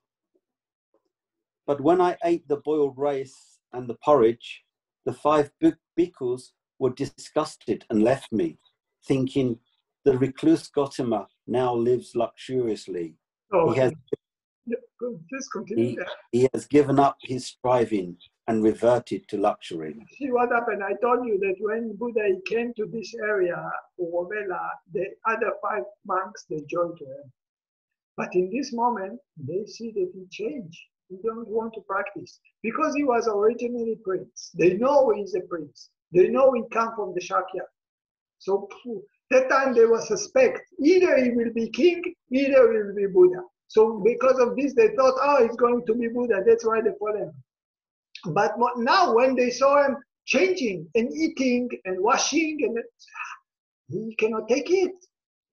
B: But when I ate the boiled rice and the porridge, the 5 bhikkhus were disgusted and left me, thinking, the recluse Gautama now lives luxuriously.
A: Oh,
B: he has
A: yeah, please continue.
B: he has given up his striving and reverted to luxury.
A: See what happened? I told you that when Buddha came to this area, Uvela, the other 5 monks, they joined him. But in this moment, they see that he changed. He don't want to practice because he was originally prince. They know he's a prince. They know he come from the Shakya. So that time they were suspect either he will be king, either he will be Buddha. So because of this, they thought, oh, he's going to be Buddha. That's why they followed him. But now when they saw him changing and eating and washing, and he cannot take it.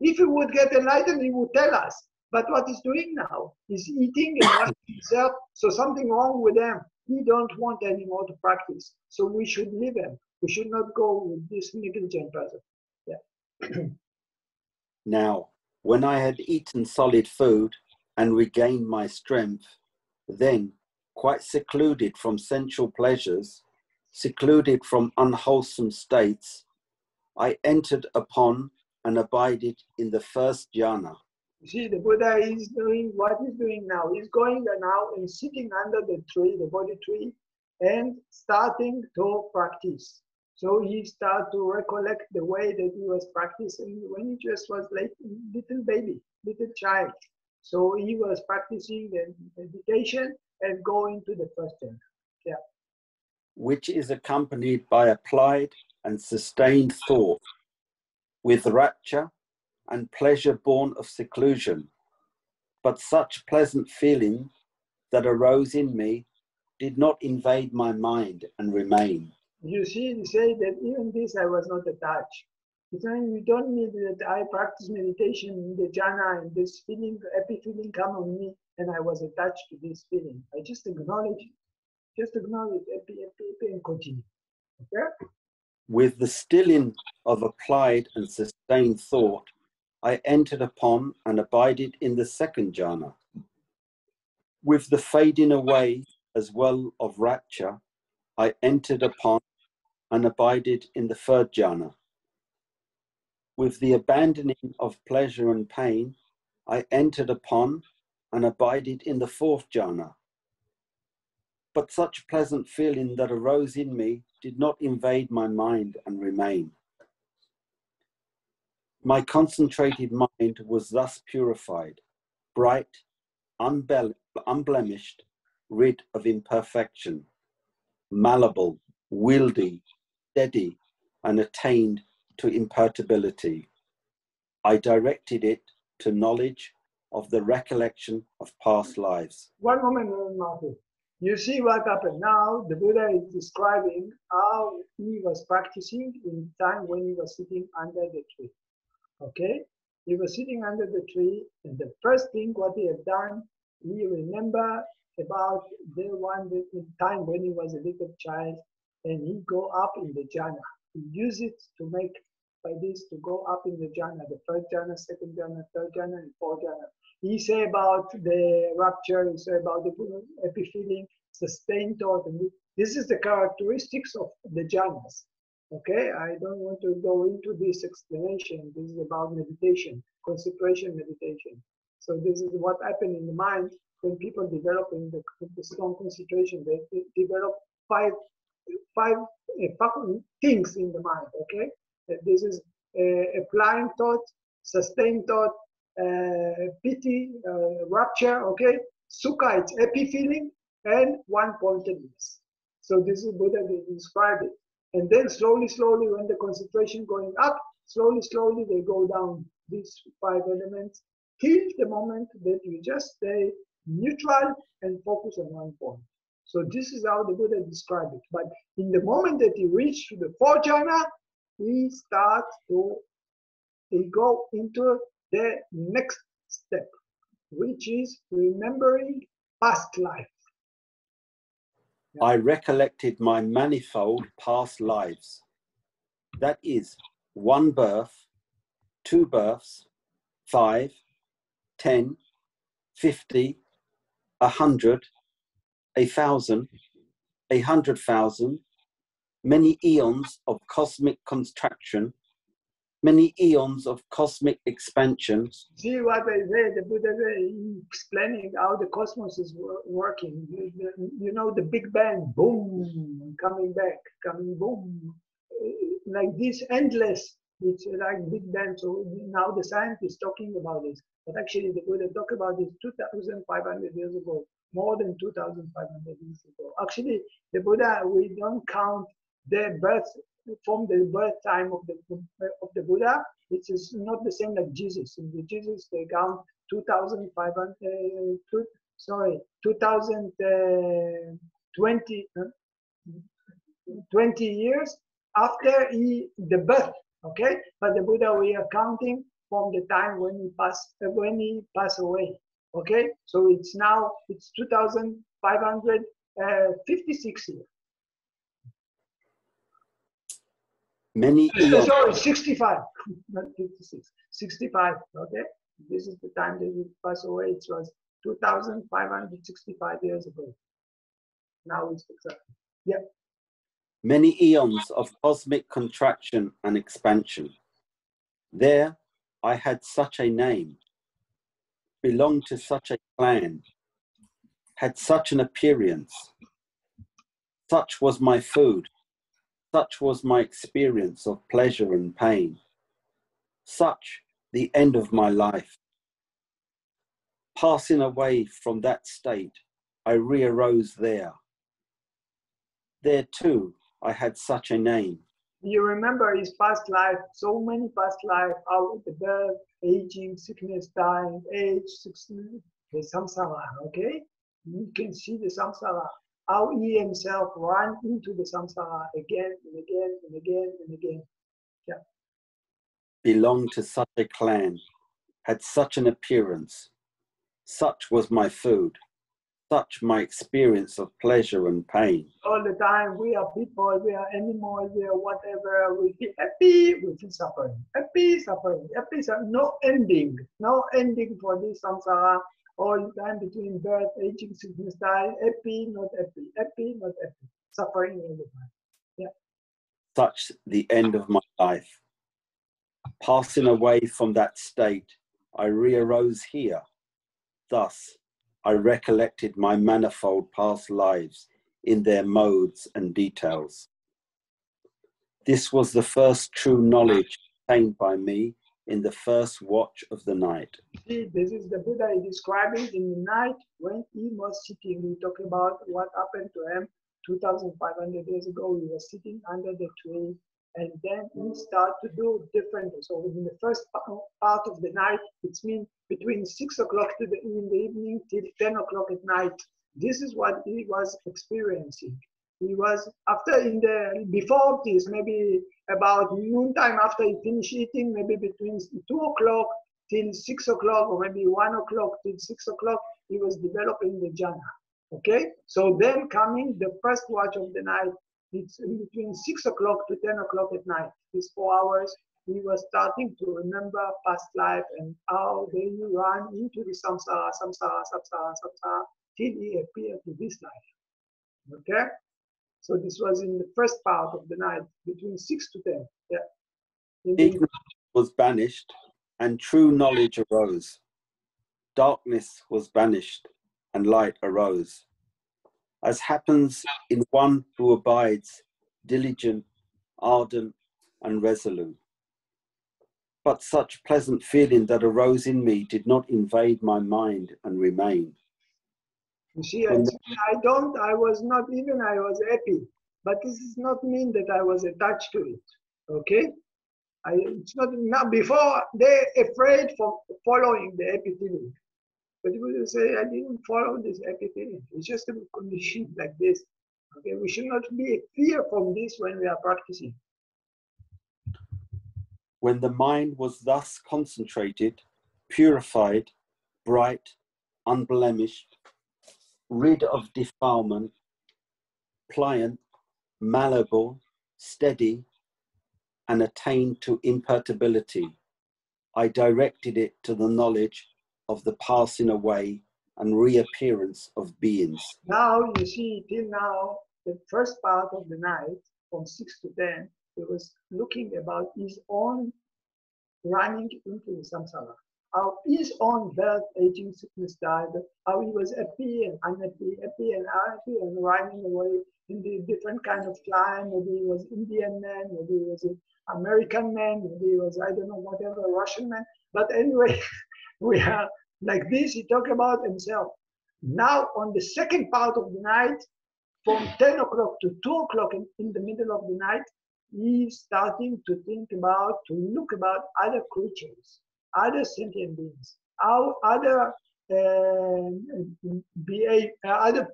A: If he would get enlightened, he would tell us. But what he's doing now, he's eating and washing himself, so something wrong with him. He don't want anymore to practice. So we should leave him. We should not go with this negligent person. Yeah.
B: Now, when I had eaten solid food and regained my strength, then, quite secluded from sensual pleasures, secluded from unwholesome states, I entered upon and abided in the first jhana.
A: You see, the Buddha is doing what he's doing now. He's going now and sitting under the tree, the Bodhi tree, and starting to practice. So he started to recollect the way that he was practicing when he just was like little baby, little child. So he was practicing the meditation and going to the first jhana. Yeah.
B: Which is accompanied by applied and sustained thought, with rapture and pleasure born of seclusion. But such pleasant feeling that arose in me did not invade my mind and remain.
A: You see, he said that even this I was not attached. He's saying you don't need that I practice meditation in the jhana and this feeling, happy feeling come on me and I was attached to this feeling. I just acknowledge it. Just acknowledge happy, and continue. Okay?
B: With the stilling of applied and sustained thought, I entered upon and abided in the second jhana. With the fading away as well of rapture, I entered upon and abided in the third jhana. With the abandoning of pleasure and pain, I entered upon and abided in the fourth jhana. But such pleasant feeling that arose in me did not invade my mind and remain. My concentrated mind was thus purified, bright, unblemished, rid of imperfection, malleable, wieldy, steady, and attained to imperturbability. I directed it to knowledge of the recollection of past lives.
A: One moment, Martin. You see what happened now? The Buddha is describing how he was practicing in the time when he was sitting under the tree. Okay? He was sitting under the tree, and the first thing what he had done, he remember about the time when he was a little child, and he go up in the jhana. He use it to make by this to go up in the jhana, the first jhana, second jhana, third jhana, and fourth jhana. He say about the rapture, he say about the happy feeling, sustained thought. And this is the characteristics of the jhanas. Okay, I don't want to go into this explanation. This is about meditation, concentration meditation. So this is what happened in the mind when people developing the strong concentration. They develop five things in the mind. Okay, this is applying thought, sustained thought, pity, rapture. Okay, sukha, it's happy feeling, and one-pointedness. So this is Buddha described it. And then slowly, when the concentration going up, slowly, they go down these 5 elements till the moment that you just stay neutral and focus on one point. So this is how the Buddha described it. But in the moment that he reached to the 4th jhana, he go into the next step, which is remembering past life.
B: I recollected my manifold past lives. That is, 1 birth, 2 births, 5, 10, 50, 100, 1,000, 100,000, many eons of cosmic contraction, Many eons of cosmic expansion.
A: See what I read, the Buddha explaining how the cosmos is working. You know, the Big Bang, boom, coming back, coming boom. Like this, endless. It's like Big Bang. So now the scientists talking about this. But actually, the Buddha talked about this 2,500 years ago, more than 2,500 years ago. Actually, the Buddha, we don't count the birth from the birth time of the Buddha. It is not the same like Jesus. In the Jesus, they count 2,500. 2020 20 years after the birth. Okay, but the Buddha we are counting from the time when he passed away. Okay, so it's 2,556 years.
B: Many eons.
A: Sorry, 65, not 56. 65. Okay, this is the time that he passed away. It was 2,565 years ago. Now it's exactly. Yeah.
B: Many eons of cosmic contraction and expansion. There, I had such a name, belonged to such a clan, had such an appearance. Such was my food, such was my experience of pleasure and pain. Such the end of my life. Passing away from that state, I re-arose there. There too, I had such a name.
A: You remember his past life, so many past life, how the birth, aging, sickness, dying, age, sickness, the samsara, okay? You can see the samsara, how he himself ran into the samsara again and again and again and again. Yeah.
B: Belonged to such a clan, had such an appearance. Such was my food, such my experience of pleasure and pain.
A: All the time, we are people, we are animals, we are whatever, we feel happy, we feel suffering. Happy, suffering, happy, suffering. No ending for this samsara. All the time between birth, aging, sickness, dying, happy, not happy, not happy. Suffering all the time. Yeah.
B: Such the end of my life. Passing away from that state, I re-arose here. Thus, I recollected my manifold past lives in their modes and details. This was the first true knowledge attained by me in the first watch of the night.
A: See, this is the Buddha describing in the night when he was sitting. We talk about what happened to him 2,500 years ago. He was sitting under the tree, and then he started to do different. So in the first part of the night, it means between 6 o'clock in the evening till 10 o'clock at night. This is what he was experiencing. He was before this, maybe about noontime after he finished eating, maybe between 2 o'clock till 6 o'clock, or maybe 1 o'clock till 6 o'clock, he was developing the jhana. Okay, so then coming the first watch of the night, it's in between 6 o'clock to 10 o'clock at night. These 4 hours, he was starting to remember past life and how they run into the samsara, till he appeared to this life. Okay, so this was in the first part of the night, between 6 to 10. Yeah.
B: Ignorance was banished and true knowledge arose. Darkness was banished and light arose. As happens in one who abides, diligent, ardent, and resolute. But such pleasant feeling that arose in me did not invade my mind and remain.
A: You see, I was happy, but this does not mean that I was attached to it. Okay? It's not now before they're afraid from following the happy feeling. But you will say, I didn't follow this happy feeling. It's just a condition like this. Okay, we should not be fear from this when we are practicing.
B: When the mind was thus concentrated, purified, bright, unblemished, rid of defilement, pliant, malleable, steady, and attained to imperturbability, I directed it to the knowledge of the passing away and reappearance of beings.
A: Now, you see, till now, the first part of the night, from 6 to 10, he was looking about his own running into the samsara. How his own birth, aging, sickness, died, how he was happy and unhappy, happy and unhappy, and running away in the different kind of climb. Maybe he was Indian man, maybe he was an American man, maybe he was, I don't know, whatever, Russian man. But anyway, we are like this, he talked about himself. Now on the second part of the night, from 10 o'clock to 2 o'clock in the middle of the night, he's starting to think about, to look about other creatures, other sentient beings, how other other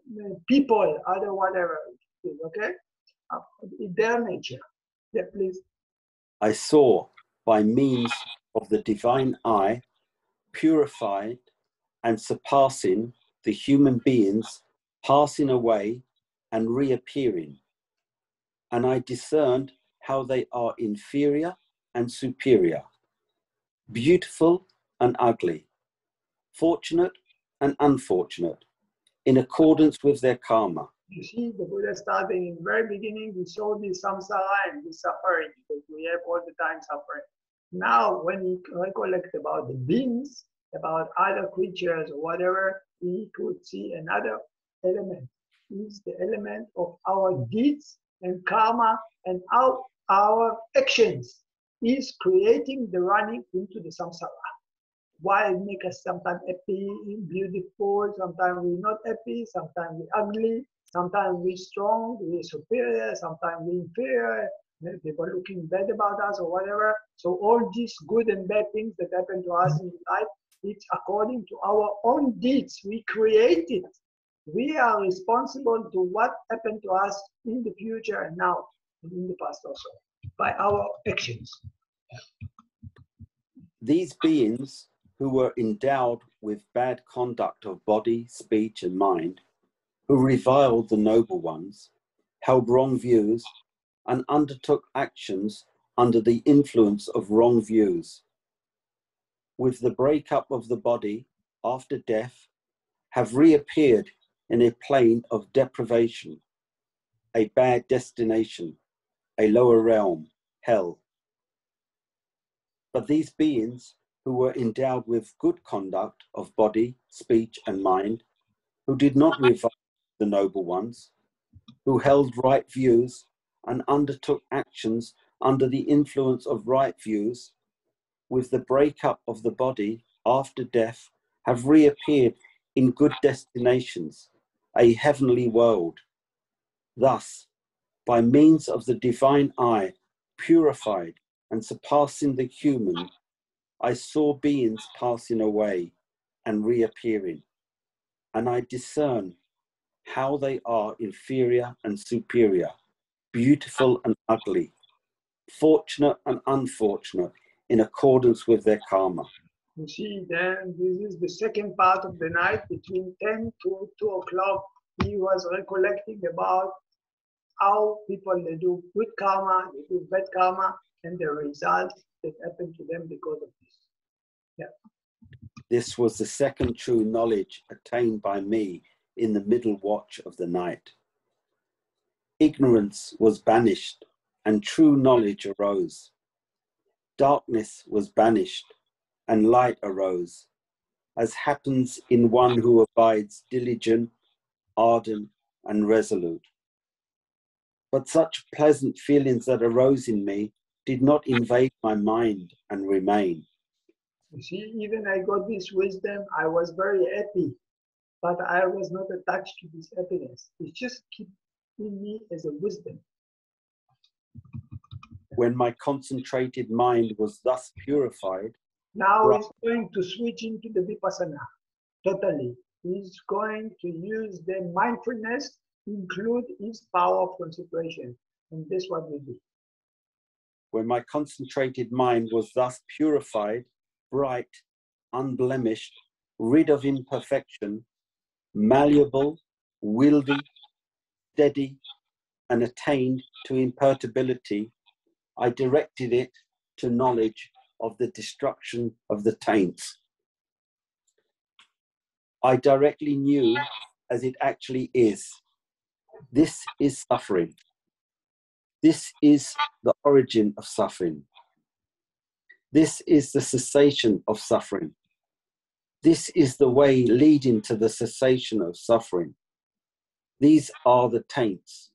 A: people, other whatever, okay? Their nature. Yeah, please.
B: I saw by means of the divine eye, purified and surpassing the human beings, passing away and reappearing. And I discerned how they are inferior and superior, beautiful and ugly, fortunate and unfortunate, in accordance with their karma.
A: You see, the Buddha starting in the very beginning, we saw the samsara and the suffering, because we have all the time suffering. Now, when he recollects about the beings, about other creatures or whatever, he could see another element. It's the element of our deeds and karma and how our actions is creating the running into the samsara. Why it make us sometimes happy, beautiful, sometimes we're not happy, sometimes we're ugly, sometimes we're strong, we're superior, sometimes we're inferior, people looking bad about us or whatever. So all these good and bad things that happen to us in life, it's according to our own deeds. We create it. We are responsible to what happened to us in the future and now, and in the past also, by our actions.
B: These beings who were endowed with bad conduct of body, speech, and mind, who reviled the noble ones, held wrong views, and undertook actions under the influence of wrong views, with the breakup of the body after death, have reappeared in a plane of deprivation, a bad destination, a lower realm, hell. But these beings who were endowed with good conduct of body, speech, and mind, who did not revile the noble ones, who held right views and undertook actions under the influence of right views, with the breakup of the body after death, have reappeared in good destinations, a heavenly world. Thus, by means of the divine eye, purified and surpassing the human, I saw beings passing away and reappearing, and I discern how they are inferior and superior, beautiful and ugly, fortunate and unfortunate, in accordance with their karma.
A: You see, then this is the second part of the night, between 10 to 2 o'clock. He was recollecting about how people, they do good karma, they do bad karma, and the results that happen to them because of this. Yeah.
B: This was the second true knowledge attained by me in the middle watch of the night. Ignorance was banished and true knowledge arose. Darkness was banished and light arose, as happens in one who abides diligent, ardent, and resolute. But such pleasant feelings that arose in me did not invade my mind and remain.
A: You see, even I got this wisdom, I was very happy, but I was not attached to this happiness. It just kept in me as a wisdom.
B: When my concentrated mind was thus purified,
A: now he's going to switch into the vipassana, totally. He's going to use the mindfulness, include his power of concentration. And that's what we do.
B: When my concentrated mind was thus purified, bright, unblemished, rid of imperfection, malleable, wieldy, steady, and attained to imperturbability, I directed it to knowledge of the destruction of the taints. I directly knew as it actually is. This is suffering. This is the origin of suffering. This is the cessation of suffering. This is the way leading to the cessation of suffering. These are the taints.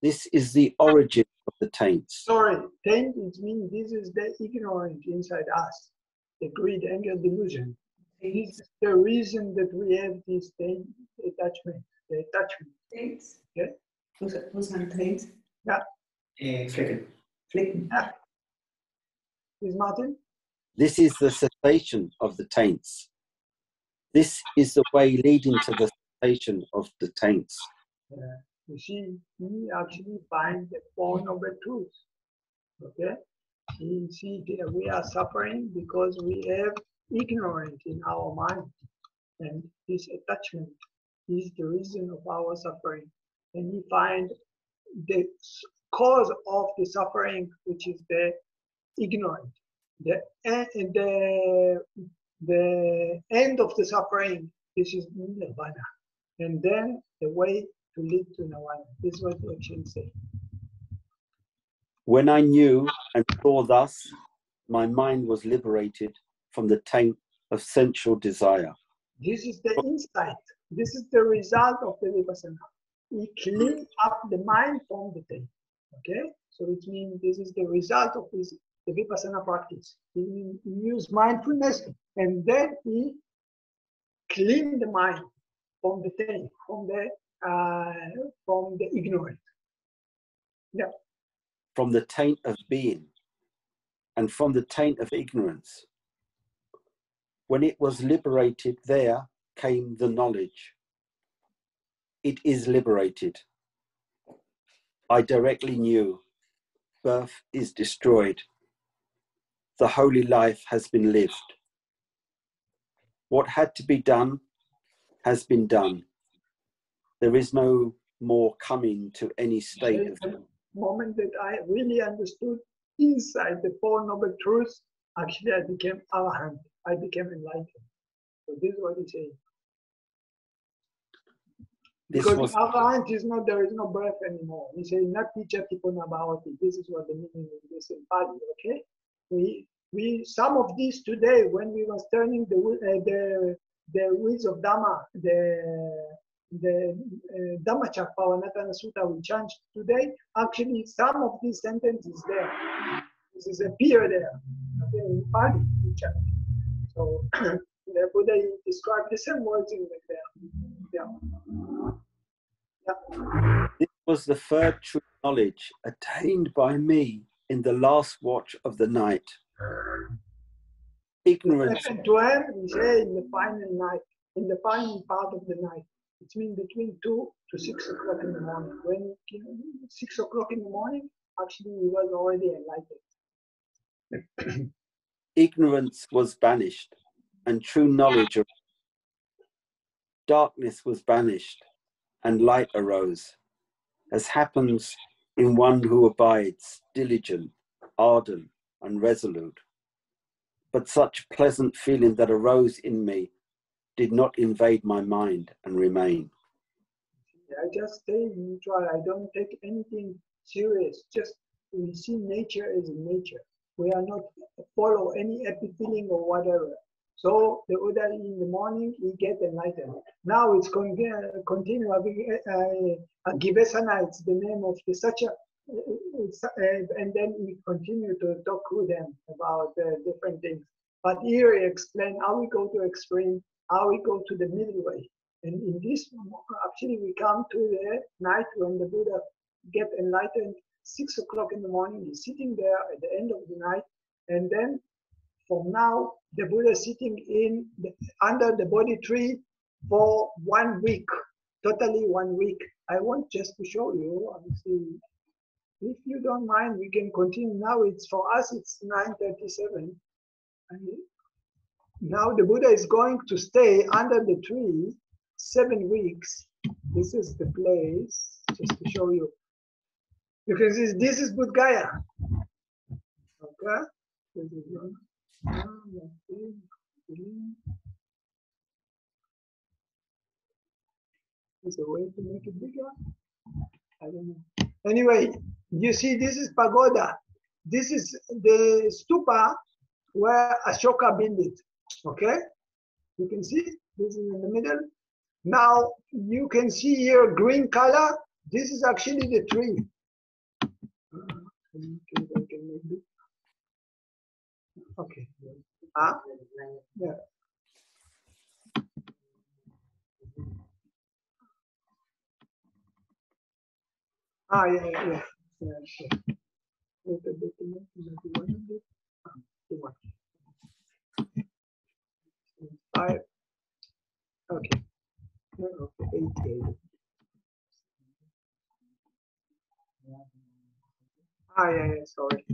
B: This is the origin of the taints.
A: Sorry, taint, it means this is the ignorance inside us, the greed, anger, delusion. This is the reason that we have this taint, attachment, the attachment.
C: Taints?
A: Okay?
C: Hoe zijn taints?
A: Ja.
C: Flikken. Flikken.
A: Ja. Is Martin?
B: This is the cessation of the taints. This is the way leading to the cessation of the taints.
A: You see, he actually finds the Four Noble Truths. Okay? You see, we are suffering because we have ignorance in our mind. And this attachment is the reason of our suffering. And he finds the cause of the suffering, which is the ignorance. The end of the suffering, this is nirvana. And then the way to lead to nirvana. This is what the action say.
B: When I knew and saw thus, my mind was liberated from the taint of sensual desire.
A: This is the insight. This is the result of the vipassana. He cleaned up the mind from the taint. Okay? So it means this is the result of this, the vipassana practice. He used mindfulness and then he cleaned the mind from the taint, from the ignorance. Yeah.
B: From the taint of being and from the taint of ignorance. When it was liberated, there came the knowledge. It is liberated. I directly knew birth is destroyed. The holy life has been lived. What had to be done has been done. There is no more coming to any state of...
A: The moment that I really understood inside the Four Noble Truths, actually I became arahant. I became enlightened. So this is what he's saying. Because arahant is not, there is no birth anymore. He says, Nati Chati Punabhavati. This is what the meaning of this in Pali, okay? We some of these today, when we was turning the wheels of Dhamma, the Dhammatalk Pavanatana Sutta we changed today, actually some of these sentences there. This is appear there. Okay, in Pali, we chant. So the Buddha described the same words in there. Yeah. Yeah.
B: This was the third true knowledge attained by me in the last watch of the night. Ignorance.
A: And to end, we say in the final night, in the final part of the night. It means between 2 to 6 o'clock in the morning. When 6 o'clock in the morning, actually he was already enlightened.
B: Ignorance was banished and true knowledge arose. Darkness was banished and light arose, as happens in one who abides, diligent, ardent, and resolute. But such pleasant feeling that arose in me did not invade my mind and remain.
A: I just stay neutral. I don't take anything serious. Just we see nature as nature. We are not follow any happy feeling or whatever. So the Buddha in the morning, he get enlightened. Now it's continue. Givesana, it's the name of the Sacha. And then he continue to talk with them about different things. But here he explain how we go to extreme, how we go to the middle way. And in this, actually, we come to the night when the Buddha get enlightened, 6 o'clock in the morning. He's sitting there at the end of the night. And then from now, the Buddha is sitting under the Bodhi tree for 1 week, totally 1 week. I want just to show you, obviously, if you don't mind, we can continue. Now it's for us, it's 9:37. And now the Buddha is going to stay under the tree 7 weeks. This is the place, just to show you. Because this is Bodh Gaya. Okay? This is one. There's a way to make it bigger. I don't know. Anyway, you see, this is pagoda. This is the stupa where Ashoka built it. Okay, you can see this is in the middle. Now you can see here green color. This is actually the tree. Okay. Yeah. Yeah. Sure. Little bit, maybe 100. Too much. 5. Okay. No, 88. Yeah. Sorry.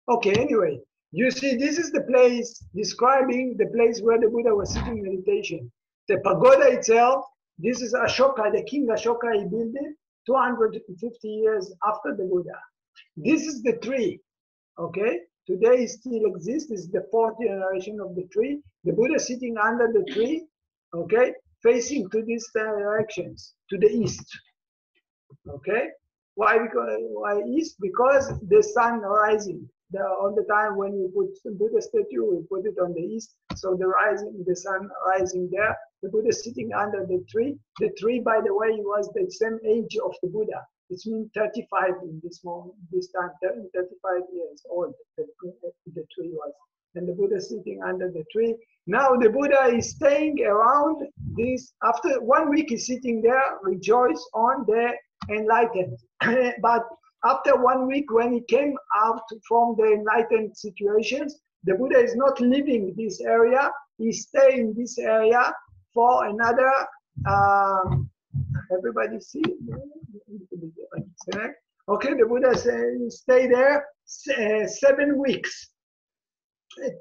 A: Okay. Anyway, you see, this is the place describing the place where the Buddha was sitting meditation. The pagoda itself. This is Ashoka, the king Ashoka. He built it 250 years after the Buddha. This is the tree. Okay, today it still exists. This is the 4th generation of the tree. The Buddha sitting under the tree, okay, facing to these directions, to the east. Okay, why? Why east? Because the sun rising. All the time when we put the Buddha statue, we put it on the east. So the sun rising there. The Buddha sitting under the tree. The tree, by the way, was the same age of the Buddha. It's mean 35 in this moment, this time, 35 years old, the tree was. And the Buddha sitting under the tree. Now the Buddha is staying around this, after 1 week he's sitting there, rejoice on the enlightened. But after 1 week, when he came out from the enlightened situations, the Buddha is not leaving this area, he stay in this area for another, everybody see? Okay, the Buddha stay there 7 weeks,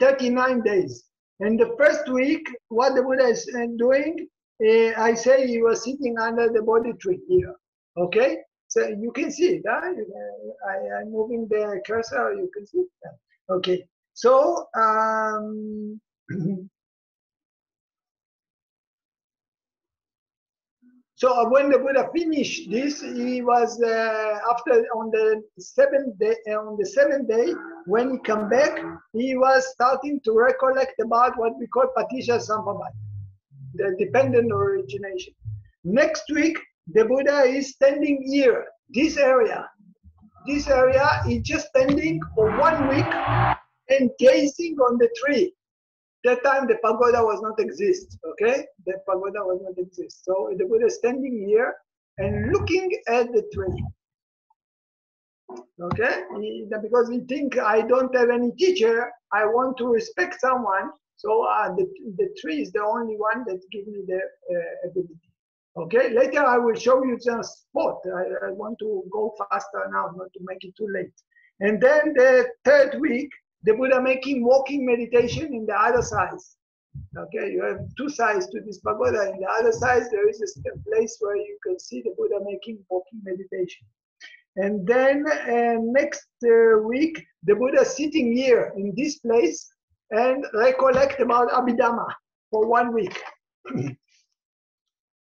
A: 39 days. And the first week, what the Buddha is doing, I say he was sitting under the Bodhi tree here. Okay, so you can see it. Huh? I'm moving the cursor, you can see it. Okay, so so when the Buddha finished this, he was after on the 7th day, when he come back, he was starting to recollect about what we call Patisha Sambhavati, the dependent origination. Next week, the Buddha is standing here, this area. This area is just standing for 1 week and gazing on the tree. That time the pagoda was not exist, okay? The pagoda was not exist. So the Buddha is standing here and looking at the tree. Okay? Because he think I don't have any teacher, I want to respect someone. So the tree is the only one that gives me the ability. Okay, later I will show you the spot. I want to go faster now, not to make it too late. And then the 3rd week, the Buddha making walking meditation in the other side. Okay, you have 2 sides to this pagoda. In the other side, there is a place where you can see the Buddha making walking meditation. And then next week, the Buddha sitting here in this place and recollect about Abhidhamma for 1 week.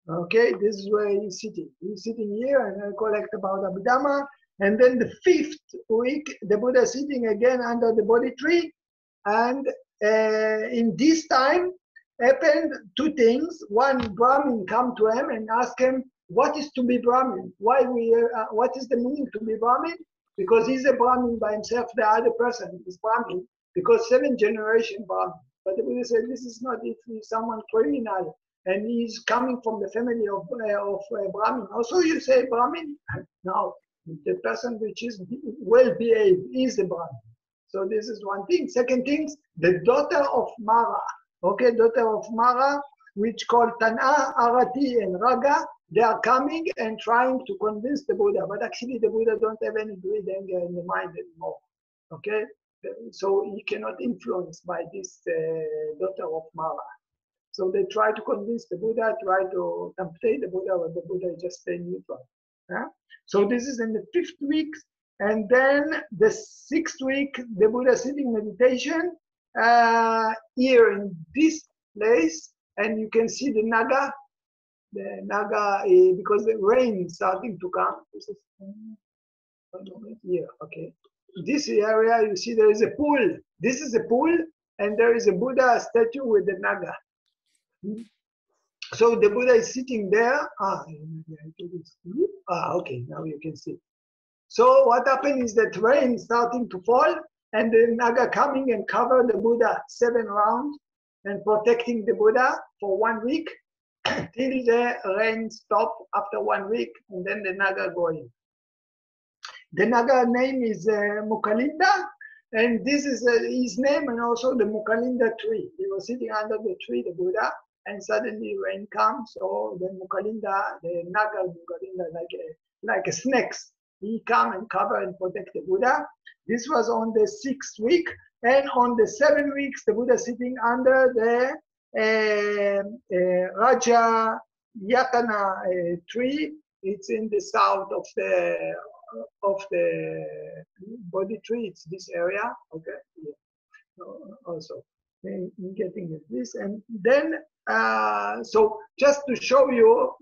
A: Okay, this is where he's sitting. He's sitting here and collect about Abhidhamma. And then the 5th week, the Buddha is sitting again under the Bodhi tree. And in this time, happened 2 things. One, Brahmin come to him and ask him, what is to be Brahmin? What is the meaning to be Brahmin? Because he's a Brahmin by himself, the other person is Brahmin, because 7th generation Brahmin. But the Buddha said, this is not if he's someone criminal, and he's coming from the family of Brahmin. Also you say Brahmin? No, the person which is well behaved is the Brahmin. So this is one thing. Second thing, the daughter of Mara. Okay, daughter of Mara, which called Tana, Arati, and Raga, they are coming and trying to convince the Buddha. But actually the Buddha don't have any greed, anger in the mind anymore. Okay, so he cannot influence by this daughter of Mara. So they try to convince the Buddha, try to tempt the Buddha, but the Buddha just stay neutral. Yeah? So this is in the 5th week. And then the 6th week, the Buddha sitting meditation here in this place. And you can see the Naga. The Naga, because the rain is starting to come. This is here, okay. this area, you see there is a pool. This is a pool, and there is a Buddha statue with the Naga. So the Buddha is sitting there. Okay, now you can see. So what happened is that rain starting to fall, and the Naga coming and cover the Buddha 7 rounds and protecting the Buddha for 1 week till the rain stop after 1 week, and then the Naga going. The Naga name is Mukalinda, and this is his name, and also the Mukalinda tree. He was sitting under the tree, the Buddha, and suddenly rain comes. So the Mukalinda, the Naga Mukalinda, like a snakes, he come and cover and protect the Buddha. This was on the 6th week, and on the 7 weeks, the Buddha sitting under the Raja Yatana tree. It's in the south of the body tree. It's this area. Okay. Yeah. Also, in getting this, and then so just to show you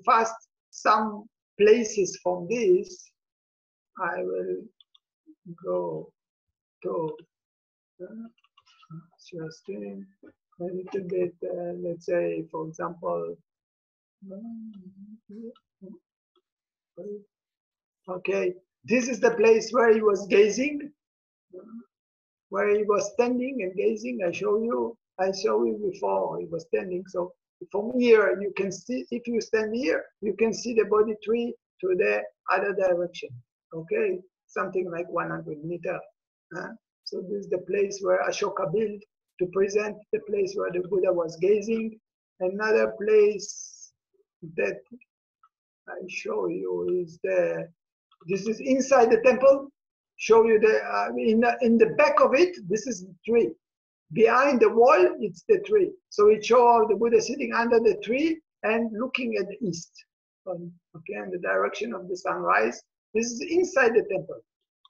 A: fast some places from this, I will go to just a little bit, let's say, for example, okay, this is the place where he was gazing, where he was standing and gazing. I showed you before he was standing. So from here, you can see, if you stand here, you can see the body tree to the other direction. Okay, something like 100 meters. So this is the place where Ashoka built to present the place where the Buddha was gazing. Another place that I show you is this is inside the temple. Show you in the back of it, this is the tree. Behind the wall, it's the tree. So it shows the Buddha sitting under the tree and looking at the east. Okay, in the direction of the sunrise. This is inside the temple.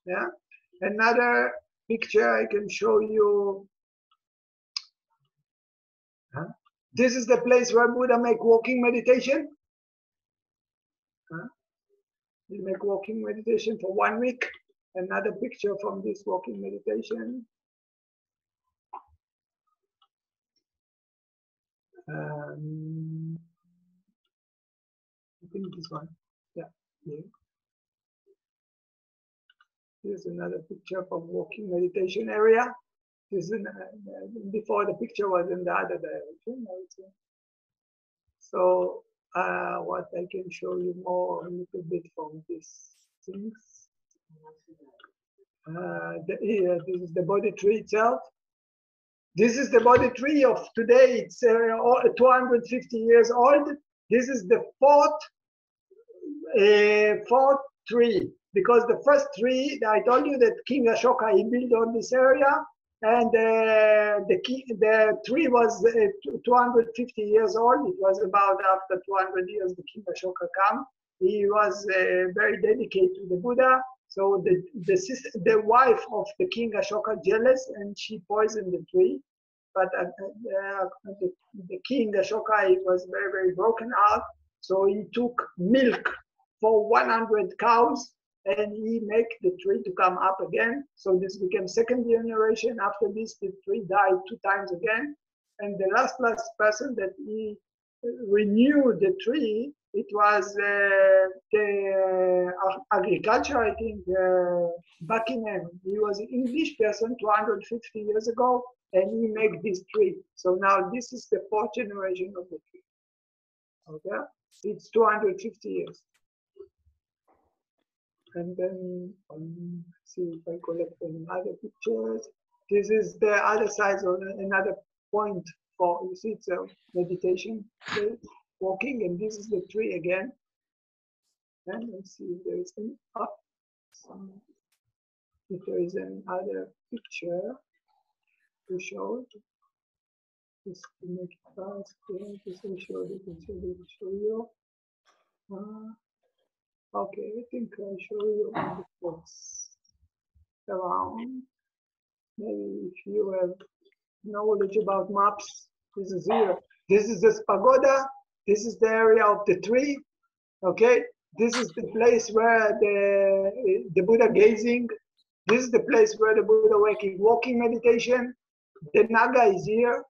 A: Yeah. Another picture I can show you. This is the place where Buddha make walking meditation. He make walking meditation for 1 week. Another picture from this walking meditation. I think this one. Yeah. Here. Here's another picture from walking meditation area. This is before the picture was in the other direction. So what I can show you more a little bit from these things. This is the body tree itself. This is the body tree of today. It's 250 years old. This is the fourth tree, because the first tree, I told you that King Ashoka, he built on this area, and the tree was 250 years old. It was about after 200 years the King Ashoka came. He was very dedicated to the Buddha. So the wife of the King Ashoka jealous, and she poisoned the tree. But the King Ashoka, he was very, very broken out. So he took milk for 100 cows, and he make the tree to come up again. So this became second generation. After this, the tree died 2 times again. And the last person that he renewed the tree, it was the agriculture, I think, Buckingham. He was an English person 250 years ago, and he made this tree. So now this is the 4th generation of the tree. Okay, it's 250 years. And then see if I collect any other pictures. This is the other side of another point for, you see, it's a meditation place, walking, and this is the tree again. And let's see if there is if there is another picture to show. Just to make it fast, just to show you. Okay, I think I'll show you on the spots around. Maybe if you have knowledge about maps, this is here. This is this pagoda. This is the area of the tree. Okay, This is the place where the Buddha gazing. This is the place where the Buddha walking meditation. The Naga is here.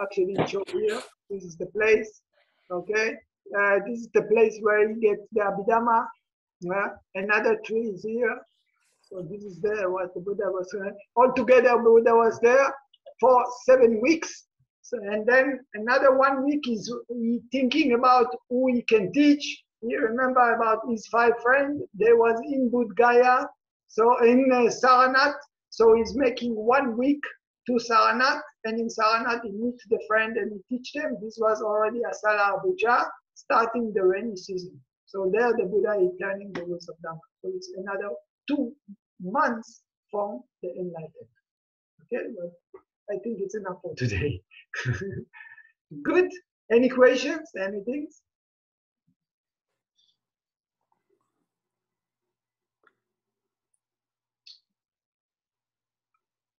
A: Actually, it's shown here. This is the place. Okay. This is the place where he gets the Abhidhamma. Another tree is here. So this is there what the Buddha was. Altogether, Buddha was there for 7 weeks. So, and then another 1 week is he thinking about who he can teach. You remember about his 5 friends? They was in Bodh Gaya, so in Saranath. So he's making 1 week to Saranath, and in Saranath he meets the friend and he teach them. This was already Asala Abuja, starting the rainy season. So there the Buddha is learning the rules of Dhamma. So it's another 2 months from the enlightenment. Okay, but I think it's enough for today. Good. Any questions? Anything?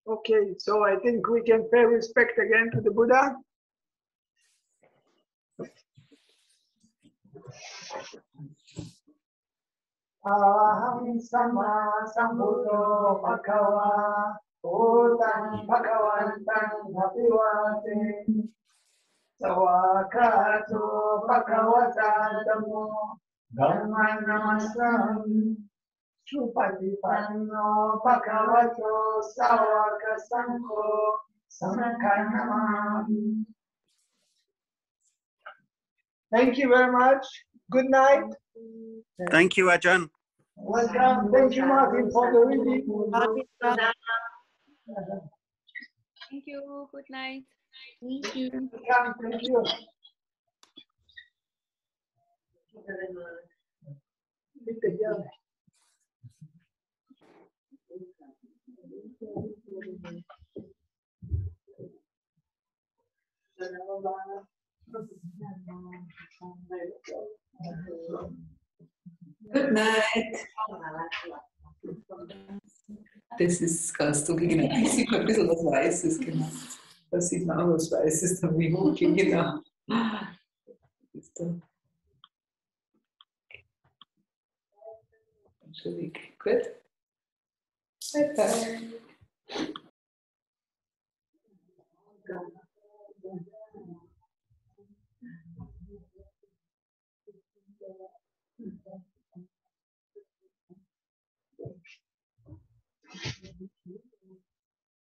A: Okay, so I think we can pay respect again to the Buddha. Aham sama sambuddho bhagava Bhutan bhagavantam bhavivate Sawakato bhagavata dhammo dhamma namasam Supatipanno bhagavato sawaka sangho sankhanamam. Thank you very much. Good night.
B: Thank you, Ajahn.
A: Welcome. Thank you, Martin, for the reading.
D: Thank you. Good night.
E: Thank you.
A: Welcome. Thank you.
C: Good night. Das ist, kannst du genau. Ich sehe ein bisschen was Weißes, genau. Da sieht man auch was Weißes, da wie hochgehen, genau. Ist da. Gut. Bye bye.